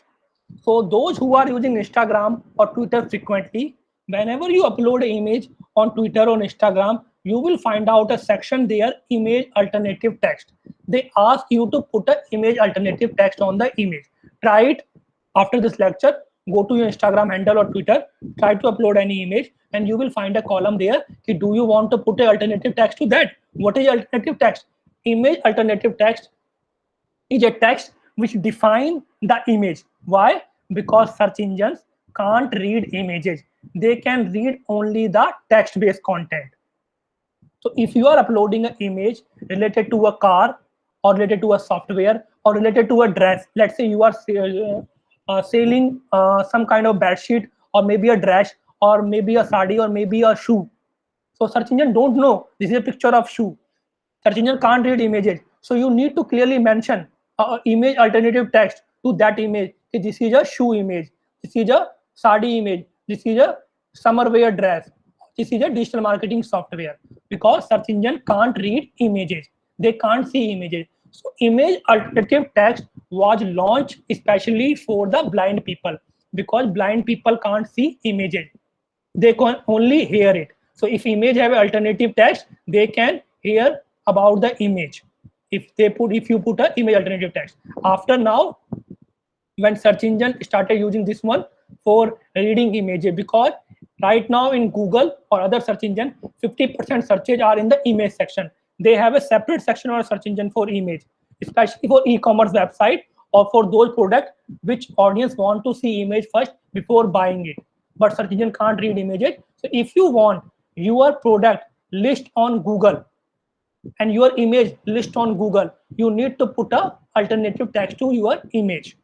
A: So those who are using Instagram or Twitter frequently, whenever you upload an image on Twitter or Instagram, you will find out a section there, image alternative text. They ask you to put an image alternative text on the image. Try it after this lecture. Go to your Instagram handle or Twitter, try to upload any image, and you will find a column there. Do you want to put an alternative text to that? What is alternative text? Image alternative text is a text which define the image. Why? Because search engines can't read images. They can read only the text-based content. So if you are uploading an image related to a car or related to a software or related to a dress. Let's say you are selling some kind of bed sheet or maybe a dress or maybe a sari or maybe a shoe. So search engine don't know this is a picture of shoe. Search engine can't read images. So you need to clearly mention image alternative text to that image. This is a shoe image. This is a sari image. This is a summer wear dress. This is a digital marketing software, because search engine can't read images. They can't see images. So image alternative text was launched especially for the blind people, because blind people can't see images. They can only hear it. So if image have alternative text, they can hear about the image. If you put a image alternative text. After now, when search engine started using this one for reading images, because right now in Google or other search engine, 50% searches are in the image section. They have a separate section or search engine for image, especially for e-commerce website or for those products which audience want to see image first before buying it. But search engine can't read images. So if you want your product list on Google and your image list on Google, you need to put a alternative text to your image.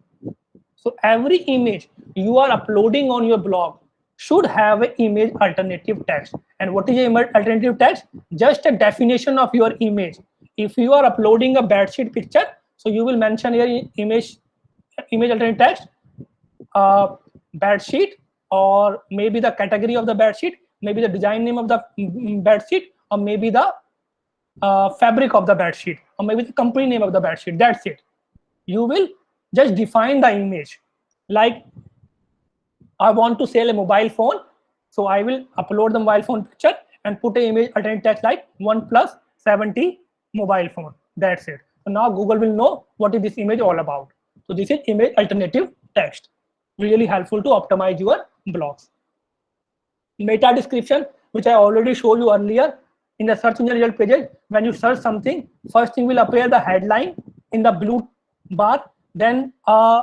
A: So every image you are uploading on your blog should have an image alternative text. And what is image alternative text? Just a definition of your image. If you are uploading a bedsheet picture, so you will mention your image alternative text, bedsheet, or maybe the category of the bedsheet, maybe the design name of the bedsheet, or maybe the fabric of the bedsheet, or maybe the company name of the bedsheet. That's it. You will just define the image. Like, I want to sell a mobile phone, so I will upload the mobile phone picture and put an image alternative text like OnePlus 70 mobile phone. That's it. So now Google will know what is this image all about. So this is image alternative text. Really helpful to optimize your blogs. Meta description, which I already showed you earlier in the search engine result pages. When you search something, first thing will appear the headline in the blue bar, then a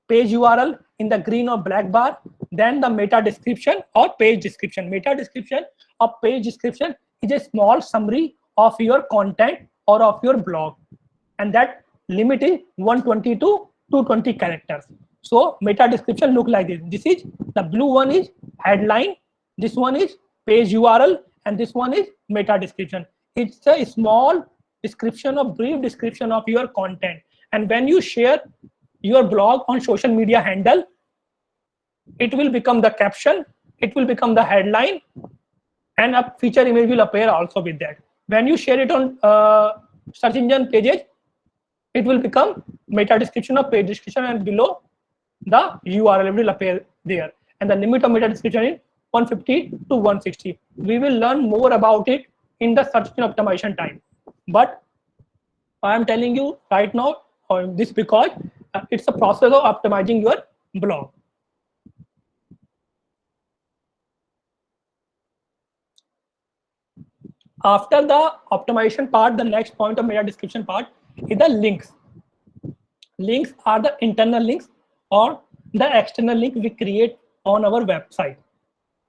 A: page URL in the green or black bar, then the meta description or page description. Meta description or page description is a small summary of your content or of your blog, and that limit is 120 to 220 characters. So meta description look like this. This is the blue one is headline, this one is page URL, and this one is meta description. It's a small description or brief description of your content. And when you share your blog on social media handle, it will become the caption, it will become the headline, and a feature image will appear also with that. When you share it on search engine pages, it will become meta description or page description, and below the URL will appear there. And the limit of meta description is 150 to 160. We will learn more about it in the search engine optimization time. But I am telling you right now this because it's a process of optimizing your blog. After the optimization part, the next point of meta description part is the links. Links are the internal links or the external link we create on our website.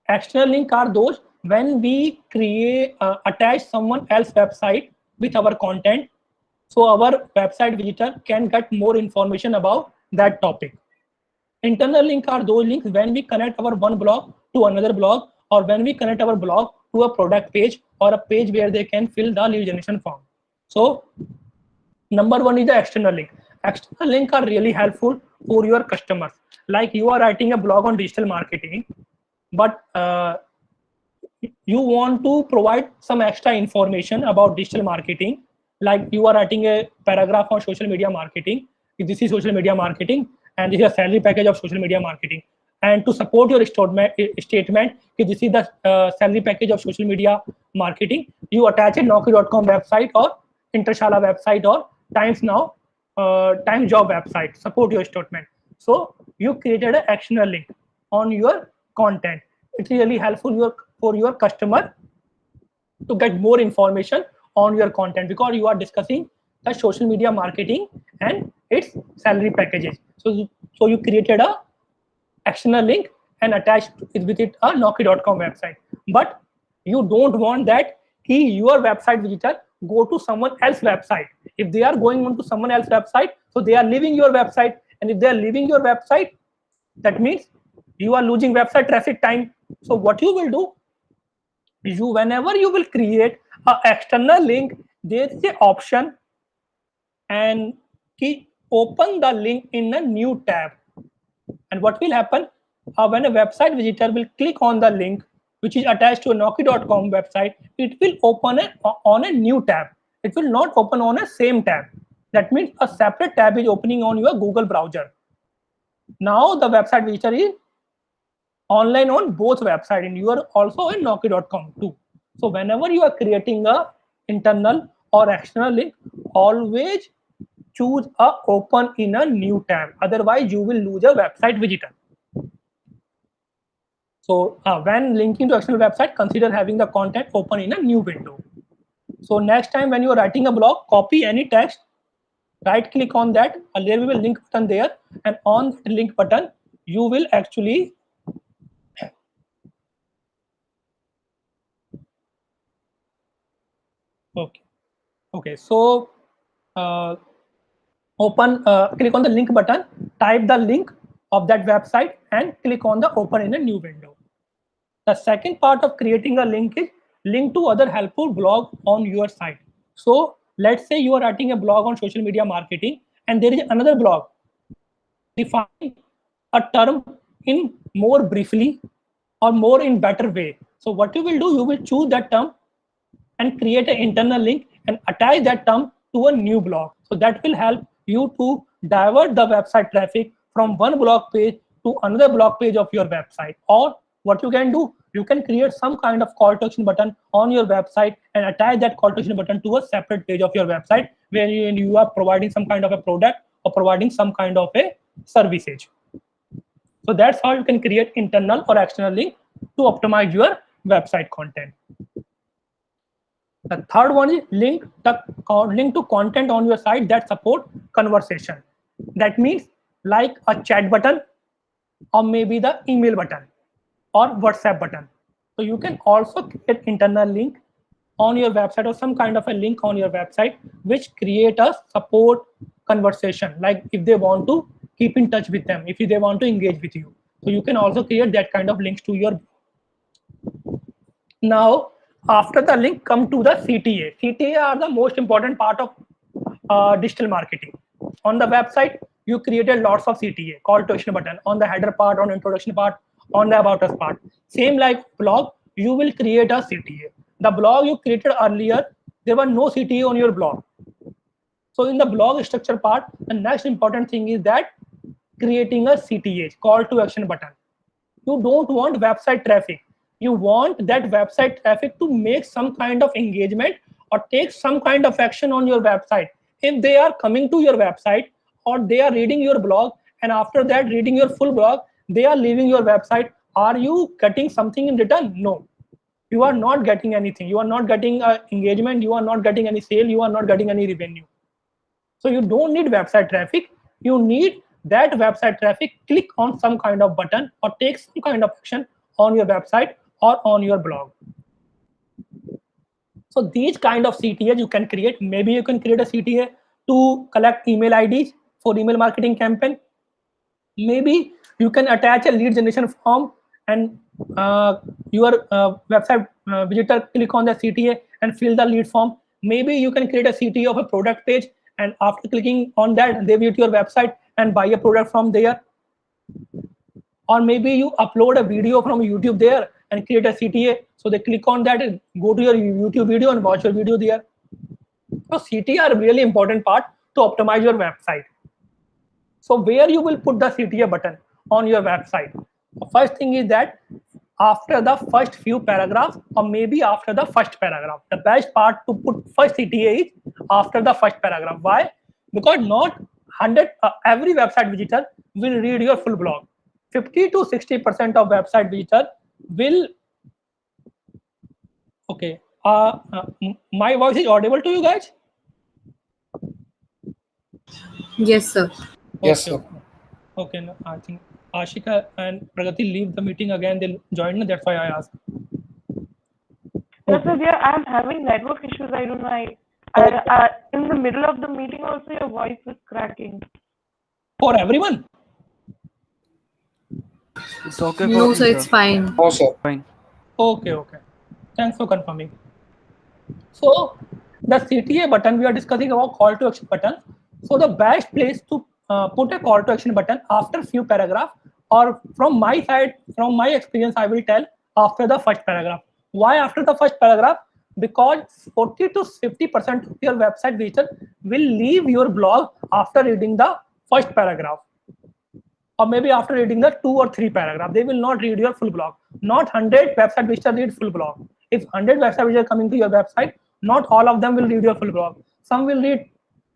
A: External link are those when we create attach someone else's website with our content, so our website visitor can get more information about that topic. Internal link are those links when we connect our one blog to another blog, or when we connect our blog to a product page or a page where they can fill the lead generation form. So number one is the external link. External link are really helpful for your customers. Like you are writing a blog on digital marketing, but you want to provide some extra information about digital marketing. Like you are writing a paragraph on social media marketing. This is social media marketing, and this is a salary package of social media marketing. And to support your statement, this is the salary package of social media marketing, you attach a Naukri.com website or Intershala website or Times Now, Times Job website, support your statement. So you created an external link on your content. It's really helpful for your customer to get more information on your content, because you are discussing the social media marketing and its salary packages. So you created a external link and attached with it a Naukri.com website. But you don't want that your website visitor go to someone else's website. If they are going on to someone else's website, so they are leaving your website. And if they are leaving your website, that means you are losing website traffic time. So what you will do, whenever you will create an external link, there is an option and open the link in a new tab. And what will happen when a website visitor will click on the link which is attached to a Naukri.com website, it will open on a new tab. It will not open on a same tab. That means a separate tab is opening on your Google browser. Now the website visitor is online on both website, and you are also in Naukri.com too. So whenever you are creating a internal or external link, always choose a open in a new tab. Otherwise, you will lose a website visitor. So when linking to external website, consider having the content open in a new window. So next time when you are writing a blog, copy any text, right click on that, and there will be a link button there, and on the link button, you will actually okay. So click on the link button, type the link of that website, and click on the open in a new window. The second part of creating a link is link to other helpful blog on your site. So let's say you are writing a blog on social media marketing, and there is another blog define a term in more briefly or more in better way. So what you will do, you will choose that term and create an internal link and attach that term to a new blog. So that will help you to divert the website traffic from one blog page to another blog page of your website. Or what you can do, you can create some kind of call to action button on your website and attach that call to action button to a separate page of your website where you are providing some kind of a product or providing some kind of a services. So that's how you can create internal or external link to optimize your website content. The third one is link to content on your site that support conversation. That means like a chat button or maybe the email button or WhatsApp button. So you can also create internal link on your website or some kind of a link on your website which create a support conversation. Like if they want to keep in touch with them, if they want to engage with you. So you can also create that kind of links to your. Now, after the link, come to the CTA. CTA are the most important part of digital marketing. On the website, you created lots of CTA, call to action button, on the header part, on introduction part, on the about us part. Same like blog, you will create a CTA. The blog you created earlier, there were no CTA on your blog. So in the blog structure part, the next important thing is that creating a CTA, call to action button. You don't want website traffic. You want that website traffic to make some kind of engagement or take some kind of action on your website. If they are coming to your website or they are reading your blog and after that reading your full blog, they are leaving your website, are you getting something in return? No. You are not getting anything. You are not getting engagement. You are not getting any sale. You are not getting any revenue. So you don't need website traffic. You need that website traffic click on some kind of button or take some kind of action on your website or on your blog. So these kind of CTAs you can create. Maybe you can create a CTA to collect email IDs for email marketing campaign. Maybe you can attach a lead generation form and your website visitor click on the CTA and fill the lead form. Maybe you can create a CTA of a product page, and after clicking on that, they visit your website and buy a product from there. Or maybe you upload a video from YouTube there and create a CTA. So they click on that and go to your YouTube video and watch your video there. So CTA are a really important part to optimize your website. So where you will put the CTA button on your website? The first thing is that after the first few paragraphs or maybe after the first paragraph. The best part to put first CTA is after the first paragraph. Why? Because not every website visitor will read your full blog. 50 to 60% of website visitor will. Okay. My voice is audible to you guys?
B: Yes, sir.
C: Yes, sir.
A: Okay. No, I think Ashika and Pragati leave the meeting again. They'll join. That's why I asked.
D: Yes, sir, I'm having network issues. I don't know.
C: In the middle of the meeting also your voice was cracking.
A: For everyone?
D: It's okay for
B: No,
D: me,
B: sir, it's fine.
E: No, sir.
D: Fine.
A: Okay. Thanks for confirming. So the CTA button, we are discussing about call to action button. So the best place to put a call to action button after few paragraph, or from my side, from my experience, I will tell after the first paragraph. Why after the first paragraph? Because 40 to 50% of your website visitor will leave your blog after reading the first paragraph, or maybe after reading the 2 or 3 paragraph. They will not read your full blog. Not 100 website visitors read full blog. If 100 website visitors coming to your website, not all of them will read your full blog. Some will read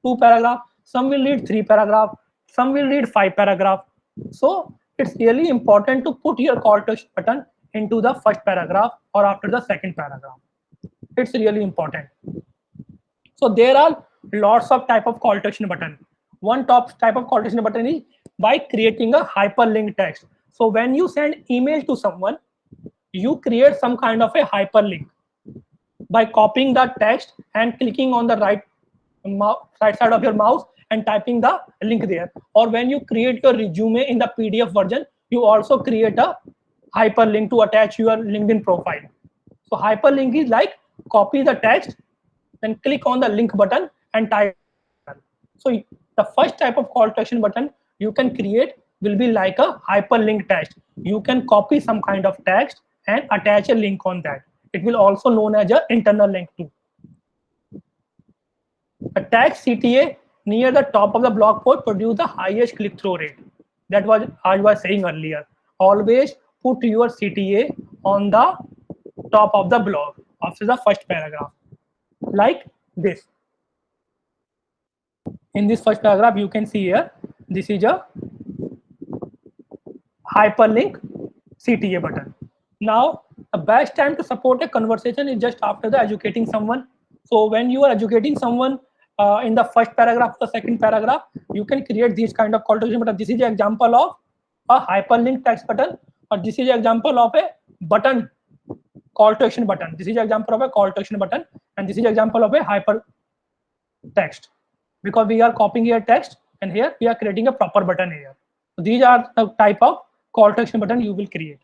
A: 2 paragraph, some will read 3 paragraph, some will read 5 paragraph. So it's really important to put your call to action button into the first paragraph or after the second paragraph. It's really important. So there are lots of type of call to action button. One top type of call to action button is by creating a hyperlink text. So when you send email to someone, you create some kind of a hyperlink by copying the text and clicking on the right side of your mouse and typing the link there. Or when you create your resume in the PDF version, you also create a hyperlink to attach your LinkedIn profile. So hyperlink is like copy the text, then click on the link button and type. So the first type of call to action button you can create will be like a hyperlink text. You can copy some kind of text and attach a link on that. It will also known as an internal link too. A text CTA near the top of the blog post produce the highest click-through rate. That was I was saying earlier. Always put your CTA on the top of the blog after the first paragraph, like this. In this first paragraph, you can see here, this is a hyperlink CTA button. Now, the best time to support a conversation is just after the educating someone. So when you are educating someone in the first paragraph or the second paragraph, you can create these kind of call to action button. This is an example of a hyperlink text button, or this is an example of a button call to action button. This is an example of a call to action button, and this is an example of a hyper text, because we are copying here text and here we are creating a proper button here. So these are the type of call to action button you will create.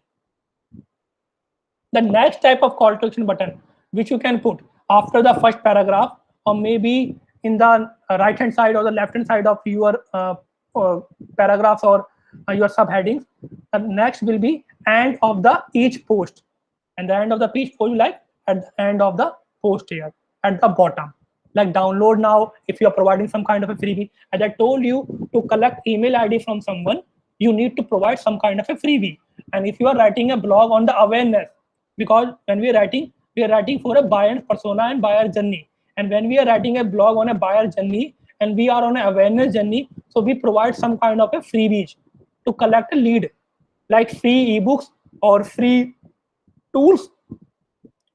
A: The next type of call to action button which you can put after the first paragraph, or maybe in the right hand side or the left hand side of your paragraphs or your subheadings. The next will be end of the each post, and the end of the each post, like at the end of the post here at the bottom, like download now. If you are providing some kind of a freebie, as I told you, to collect email ID from someone, you need to provide some kind of a freebie. And if you are writing a blog on the awareness, because when we are writing for a buyer persona and buyer journey, and when we are writing a blog on a buyer journey and we are on an awareness journey, so we provide some kind of a freebies to collect a lead, like free ebooks or free tools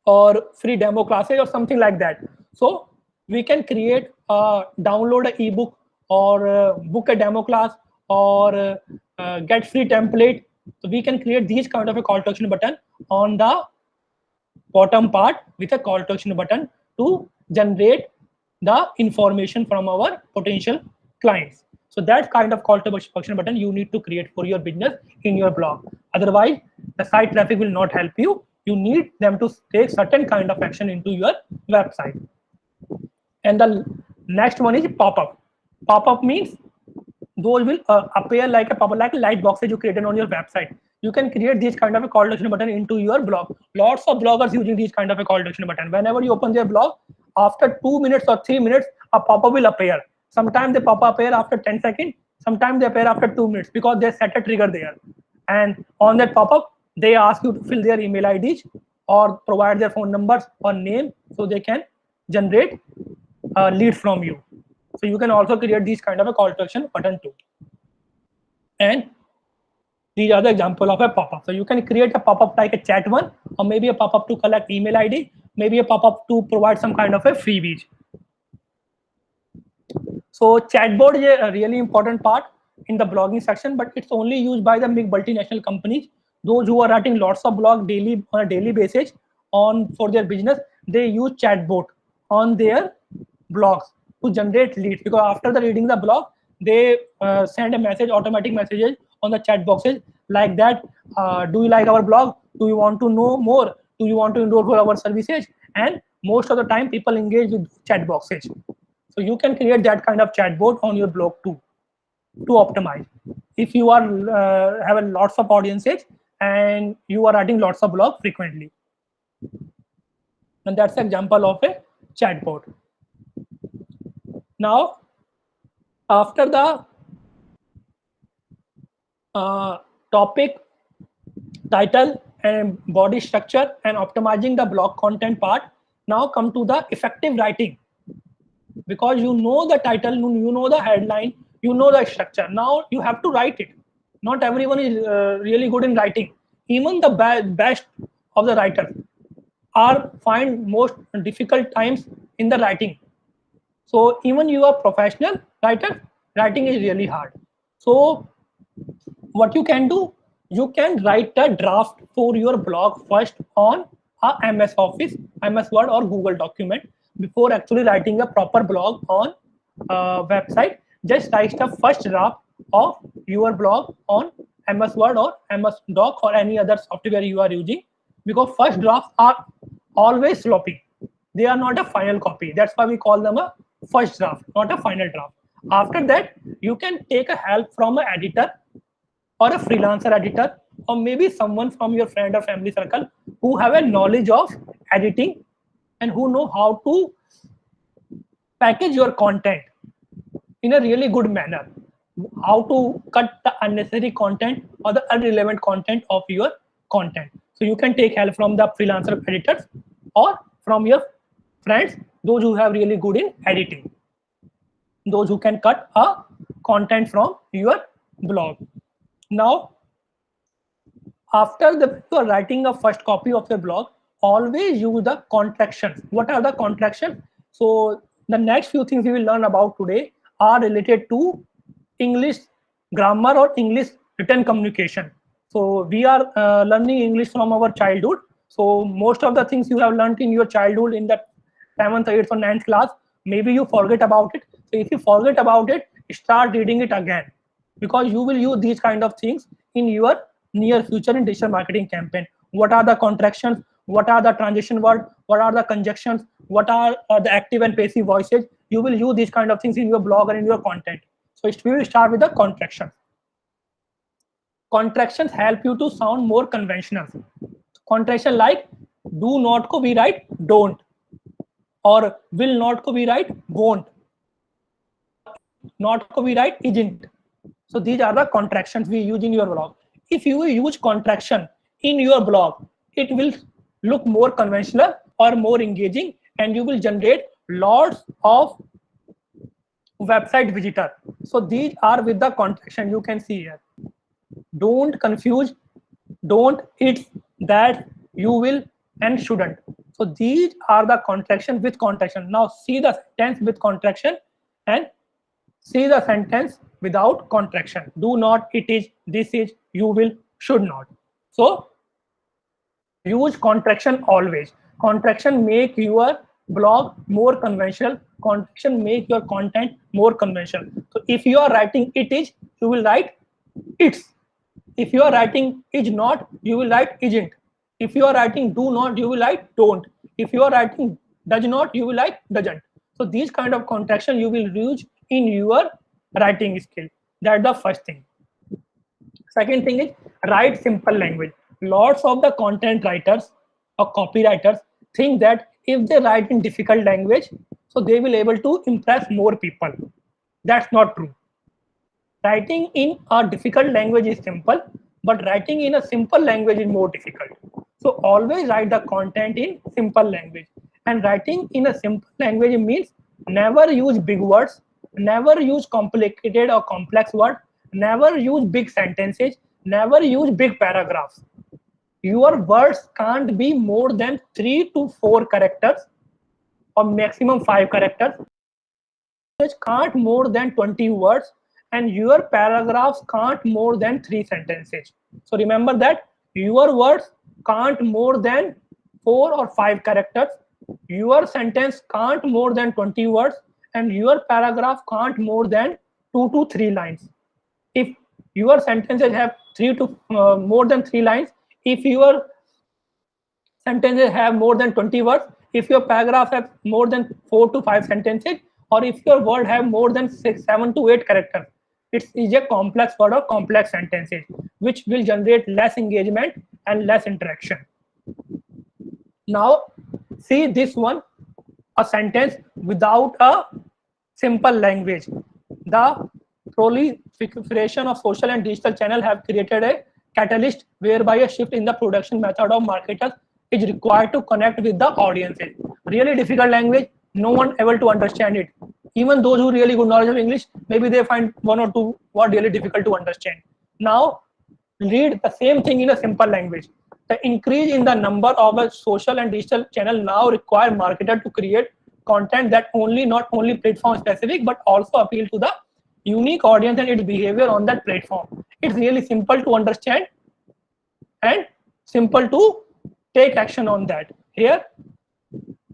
A: or free demo classes or something like that. So we can create download an ebook, or book a demo class, or get free template. So we can create these kind of a call to action button on the bottom part with a call to action button to generate the information from our potential clients. So that kind of call to action button you need to create for your business in your blog. Otherwise, the site traffic will not help you. You need them to take certain kind of action into your website. And the next one is pop-up. Pop-up means those will appear like a pop-up, like light boxes you created on your website. You can create this kind of a call to action button into your blog. Lots of bloggers using these kind of a call to action button. Whenever you open their blog, after 2 minutes or 3 minutes, a pop-up will appear. Sometimes the pop-up appear after 10 seconds. Sometimes they appear after 2 minutes, because they set a trigger there. And on that pop-up, they ask you to fill their email IDs or provide their phone numbers or name, so they can generate a lead from you. So you can also create these kind of a call to action button too. And these are the example of a pop-up. So you can create a pop-up like a chat one, or maybe a pop-up to collect email ID, maybe a pop-up to provide some kind of a freebie. So chatbot is a really important part in the blogging section, but it's only used by the big multinational companies. Those who are writing lots of blog daily on a daily basis for their business, they use chatbot on their blogs to generate leads, because after the reading the blog, they send a message, automatic messages on the chat boxes like that. Do you like our blog? Do you want to know more? Do you want to enroll for our services? And most of the time, people engage with chat boxes. So you can create that kind of chatbot on your blog too to optimize. If you are have a lots of audiences and you are writing lots of blog frequently, and that's an example of a chatbot. Now, after the topic, title, and body structure and optimizing the blog content part, now come to the effective writing. Because you know the title, you know the headline, you know the structure. Now you have to write it. Not everyone is really good in writing. Even the best of the writers are find most difficult times in the writing. So even you are professional writer, writing is really hard. So what you can do, you can write a draft for your blog first on a MS Office, MS Word, or Google document before actually writing a proper blog on website. Just write the first draft of your blog on MS Word or MS Doc or any other software you are using, because first drafts are always sloppy. They are not a final copy. That's why we call them a first draft, not a final draft. After that, you can take a help from an editor or a freelancer editor, or maybe someone from your friend or family circle who have a knowledge of editing and who know how to package your content in a really good manner, how to cut the unnecessary content or the irrelevant content of your content. So you can take help from the freelancer editors or from your friends, those who have really good in editing, those who can cut a content from your blog. Now, after you are writing a first copy of your blog, always use the contractions. What are the contractions? So the next few things we will learn about today are related to English grammar or English written communication. So we are learning English from our childhood. So most of the things you have learned in your childhood in the 7th, 8th, or 9th class, maybe you forget about it. So if you forget about it, start reading it again, because you will use these kind of things in your near future in digital marketing campaign. What are the contractions? What are the transition words? What are the conjunctions? What are the active and passive voices? You will use these kind of things in your blog and in your content. So we will start with the contractions. Contractions help you to sound more conventional. Contraction like do not ko we write don't, or will not ko we write won't, not ko we write isn't. So these are the contractions we use in your blog. If you use contraction in your blog, it will look more conventional or more engaging, and you will generate lots of website visitor. So these are with the contraction you can see here. Don't confuse don't, it's, that, you will, and shouldn't. So these are the contraction with contraction. Now see the sentence with contraction and see the sentence without contraction. Do not, it is, this is, you will, should not. So use contraction always. Contraction make your blog more conventional. Contraction make your content more conventional. So if you are writing it is, you will write it's. If you are writing is not, you will write isn't. If you are writing do not, you will write don't. If you are writing does not, you will write doesn't. So these kind of contraction you will use in your writing skill. That's the first thing. Second thing is write simple language. Lots of the content writers or copywriters think that if they write in difficult language, so they will able to impress more people. That's not true. Writing in a difficult language is simple, but writing in a simple language is more difficult. So always write the content in simple language. And writing in a simple language means never use big words, never use complicated or complex words, never use big sentences, never use big paragraphs. Your words can't be more than 3 to 4 characters or maximum 5 characters. Can't more than 20 words, and your paragraphs can't more than 3 sentences. So remember that your words can't more than 4 or 5 characters, your sentence can't more than 20 words and your paragraph can't more than 2 to 3 lines. If your sentences have 3 to more than 3 lines, if your sentences have more than 20 words, if your paragraph have more than 4 to 5 sentences, or if your word have more than 7 to 8 characters, it is a complex word or complex sentences, which will generate less engagement and less interaction. Now, see this one, a sentence without a simple language. The proliferation of social and digital channel have created a catalyst whereby a shift in the production method of marketers is required to connect with the audiences. Really difficult language, no one able to understand it. Even those who really good knowledge of English, maybe they find one or two word really difficult to understand. Now, read the same thing in a simple language. The increase in the number of a social and digital channel now require marketer to create content that not only platform specific but also appeal to the unique audience and its behavior on that platform. It's really simple to understand and simple to take action on that. Here,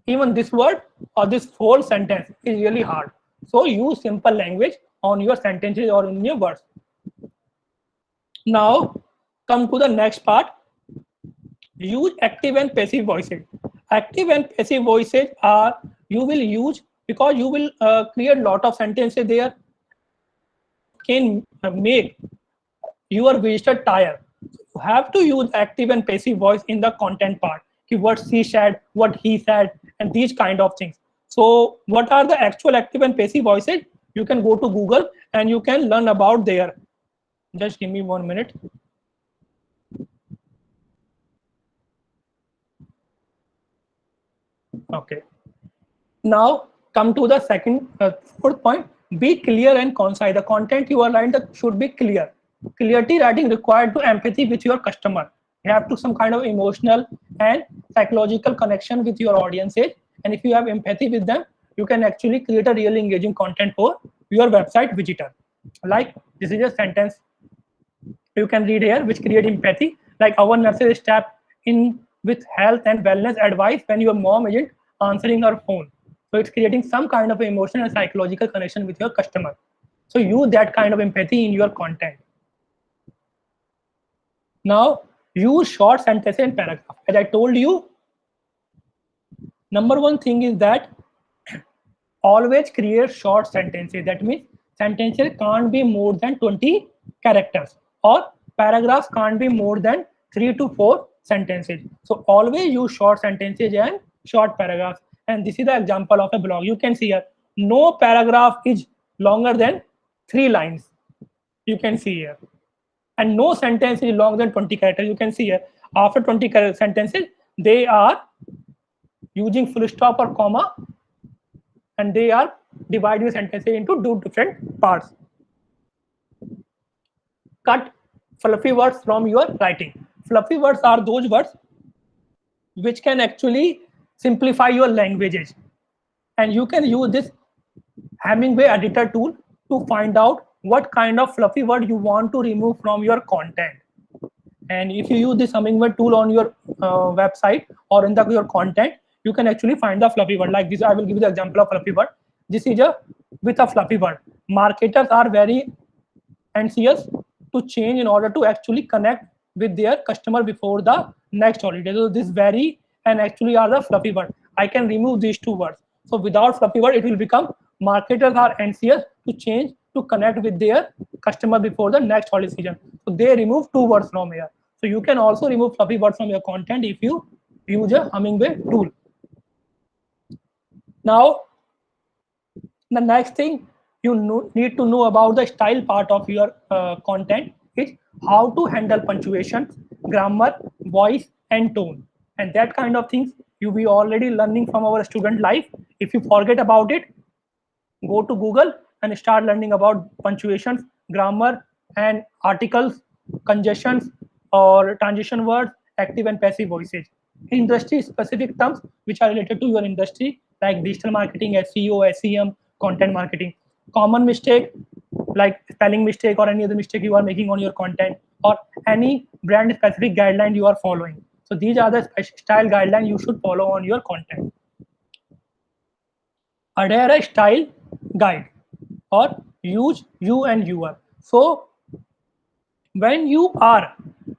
A: even this word or this whole sentence is really hard. So use simple language on your sentences or in your words. Now, come to the next part. Use active and passive voices. Active and passive voices are you will use because you will create lot of sentences there. Can make your visitor tired. You have to use active and passive voice in the content part. What she said, what he said, and these kind of things. So, what are the actual active and passive voices? You can go to Google and you can learn about there. Just give me 1 minute. Okay. Now come to the fourth point. Be clear and concise. The content you are writing should be clear. Clarity writing required to empathy with your customer. You have to some kind of emotional and psychological connection with your audiences. And if you have empathy with them, you can actually create a really engaging content for your website visitor. Like this is a sentence you can read here, which create empathy. Like our nurses step in with health and wellness advice when your mom isn't answering her phone. So it's creating some kind of emotional and psychological connection with your customer. So use that kind of empathy in your content. Now use short sentences and paragraph. As I told you, number one thing is that always create short sentences. That means sentences can't be more than 20 characters or paragraphs can't be more than 3 to 4 sentences. So always use short sentences and short paragraphs. And this is the example of a blog. You can see here, no paragraph is longer than 3 lines. You can see here. And no sentence is longer than 20 characters. You can see here, after 20 sentences, they are using full stop or comma, and they are dividing the sentences into 2 different parts. Cut fluffy words from your writing. Fluffy words are those words which can actually simplify your languages. And you can use this Hemingway editor tool to find out what kind of fluffy word you want to remove from your content. And if you use this Hemingway tool on your website or in your content, you can actually find the fluffy word. Like this, I will give you the example of fluffy word. This is with a fluffy word. Marketers are very anxious to change in order to actually connect with their customer before the next holiday. So this vary and actually are the fluffy word. I can remove these 2 words. So without fluffy word, it will become marketers are anxious to change to connect with their customer before the next holiday season. So they remove 2 words from here. So you can also remove fluffy words from your content if you use a Hemingway tool. Now, the next thing you need to know about the style part of your content is how to handle punctuation, grammar, voice, and tone. And that kind of things you be already learning from our student life. If you forget about it, go to Google and start learning about punctuations, grammar, and articles, conjunctions, or transition words, active and passive voices. Industry specific terms which are related to your industry, like digital marketing, SEO, SEM, content marketing. Common mistake like spelling mistake or any other mistake you are making on your content, or any brand specific guideline you are following. So these are the style guidelines you should follow on your content. adhere a style guide or use you and your. So when you are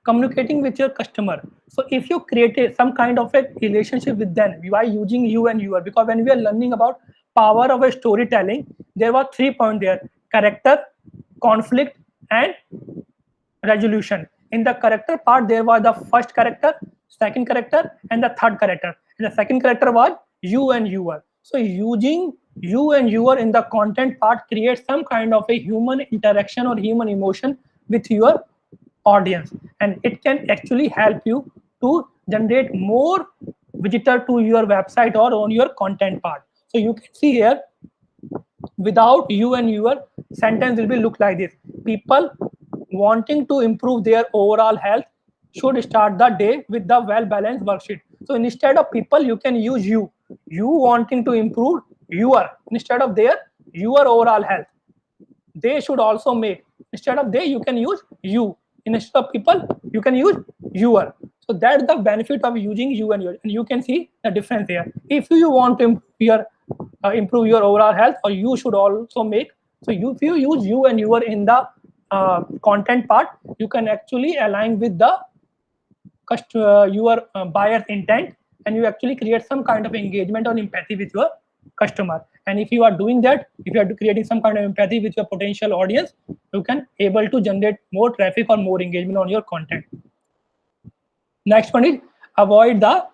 A: communicating with your customer, so if you create some kind of a relationship with them by using you and your, because when we are learning about power of a storytelling, there were 3 points there: character, conflict, and resolution. In the character part, there was the first character, second character, and the third character. And the second character was you and your. So using you and your in the content part creates some kind of a human interaction or human emotion with your audience, and it can actually help you to generate more visitor to your website or on your content part. So you can see here, without you and your, sentence will be look like this: people wanting to improve their overall health should start the day with the well balanced worksheet. So instead of people, you can use you wanting to improve your, instead of their, your overall health. They should also make, instead of they, you can use you, instead of people you can use your. So that's the benefit of using you and your, and you can see the difference here. If you want to improve your overall health, or you should also make, so if you use you and your in the content part, you can actually align with the your buyer's intent, and you actually create some kind of engagement or empathy with your customer. And if you are doing that, if you are creating some kind of empathy with your potential audience, you can able to generate more traffic or more engagement on your content. Next one is avoid the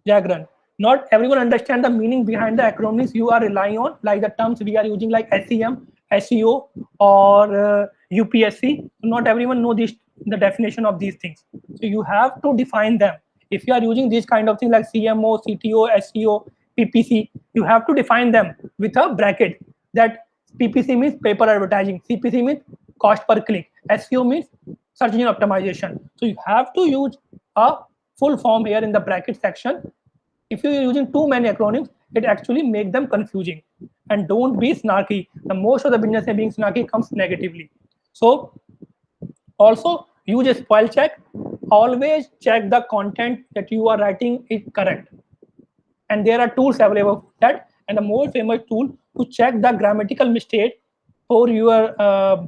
A: jargon. Not everyone understand the meaning behind the acronyms you are relying on, like the terms we are using like SEM, SEO, or UPSC. Not everyone know this, the definition of these things. So you have to define them. If you are using these kind of things like CMO, CTO, SEO, PPC, you have to define them with a bracket. That PPC means paper advertising, CPC means cost per click, SEO means search engine optimization. So you have to use a full form here in the bracket section. If you're using too many acronyms, it actually make them confusing. And don't be snarky. The most of the business being snarky comes negatively. So also use a spell check. Always check the content that you are writing is correct. And there are tools available for that. And the more famous tool to check the grammatical mistake for your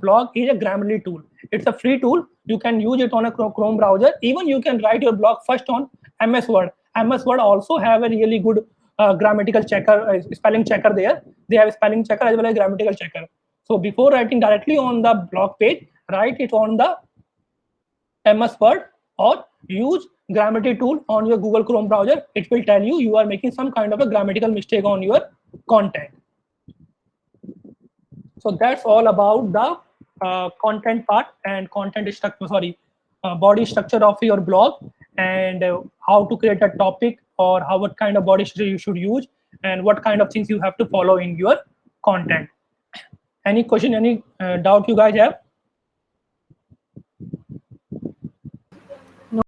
A: blog is a Grammarly tool. It's a free tool. You can use it on a Chrome browser. Even you can write your blog first on MS Word. MS Word also have a really good grammatical checker, spelling checker there. They have a spelling checker as well as grammatical checker. So before writing directly on the blog page, write it on the MS Word or use Grammarly tool on your Google Chrome browser. It will tell you are making some kind of a grammatical mistake on your content. So that's all about the content part and content structure, body structure of your blog, and how to create a topic, or what kind of body structure you should use, and what kind of things you have to follow in your content. Any question, any doubt you guys have?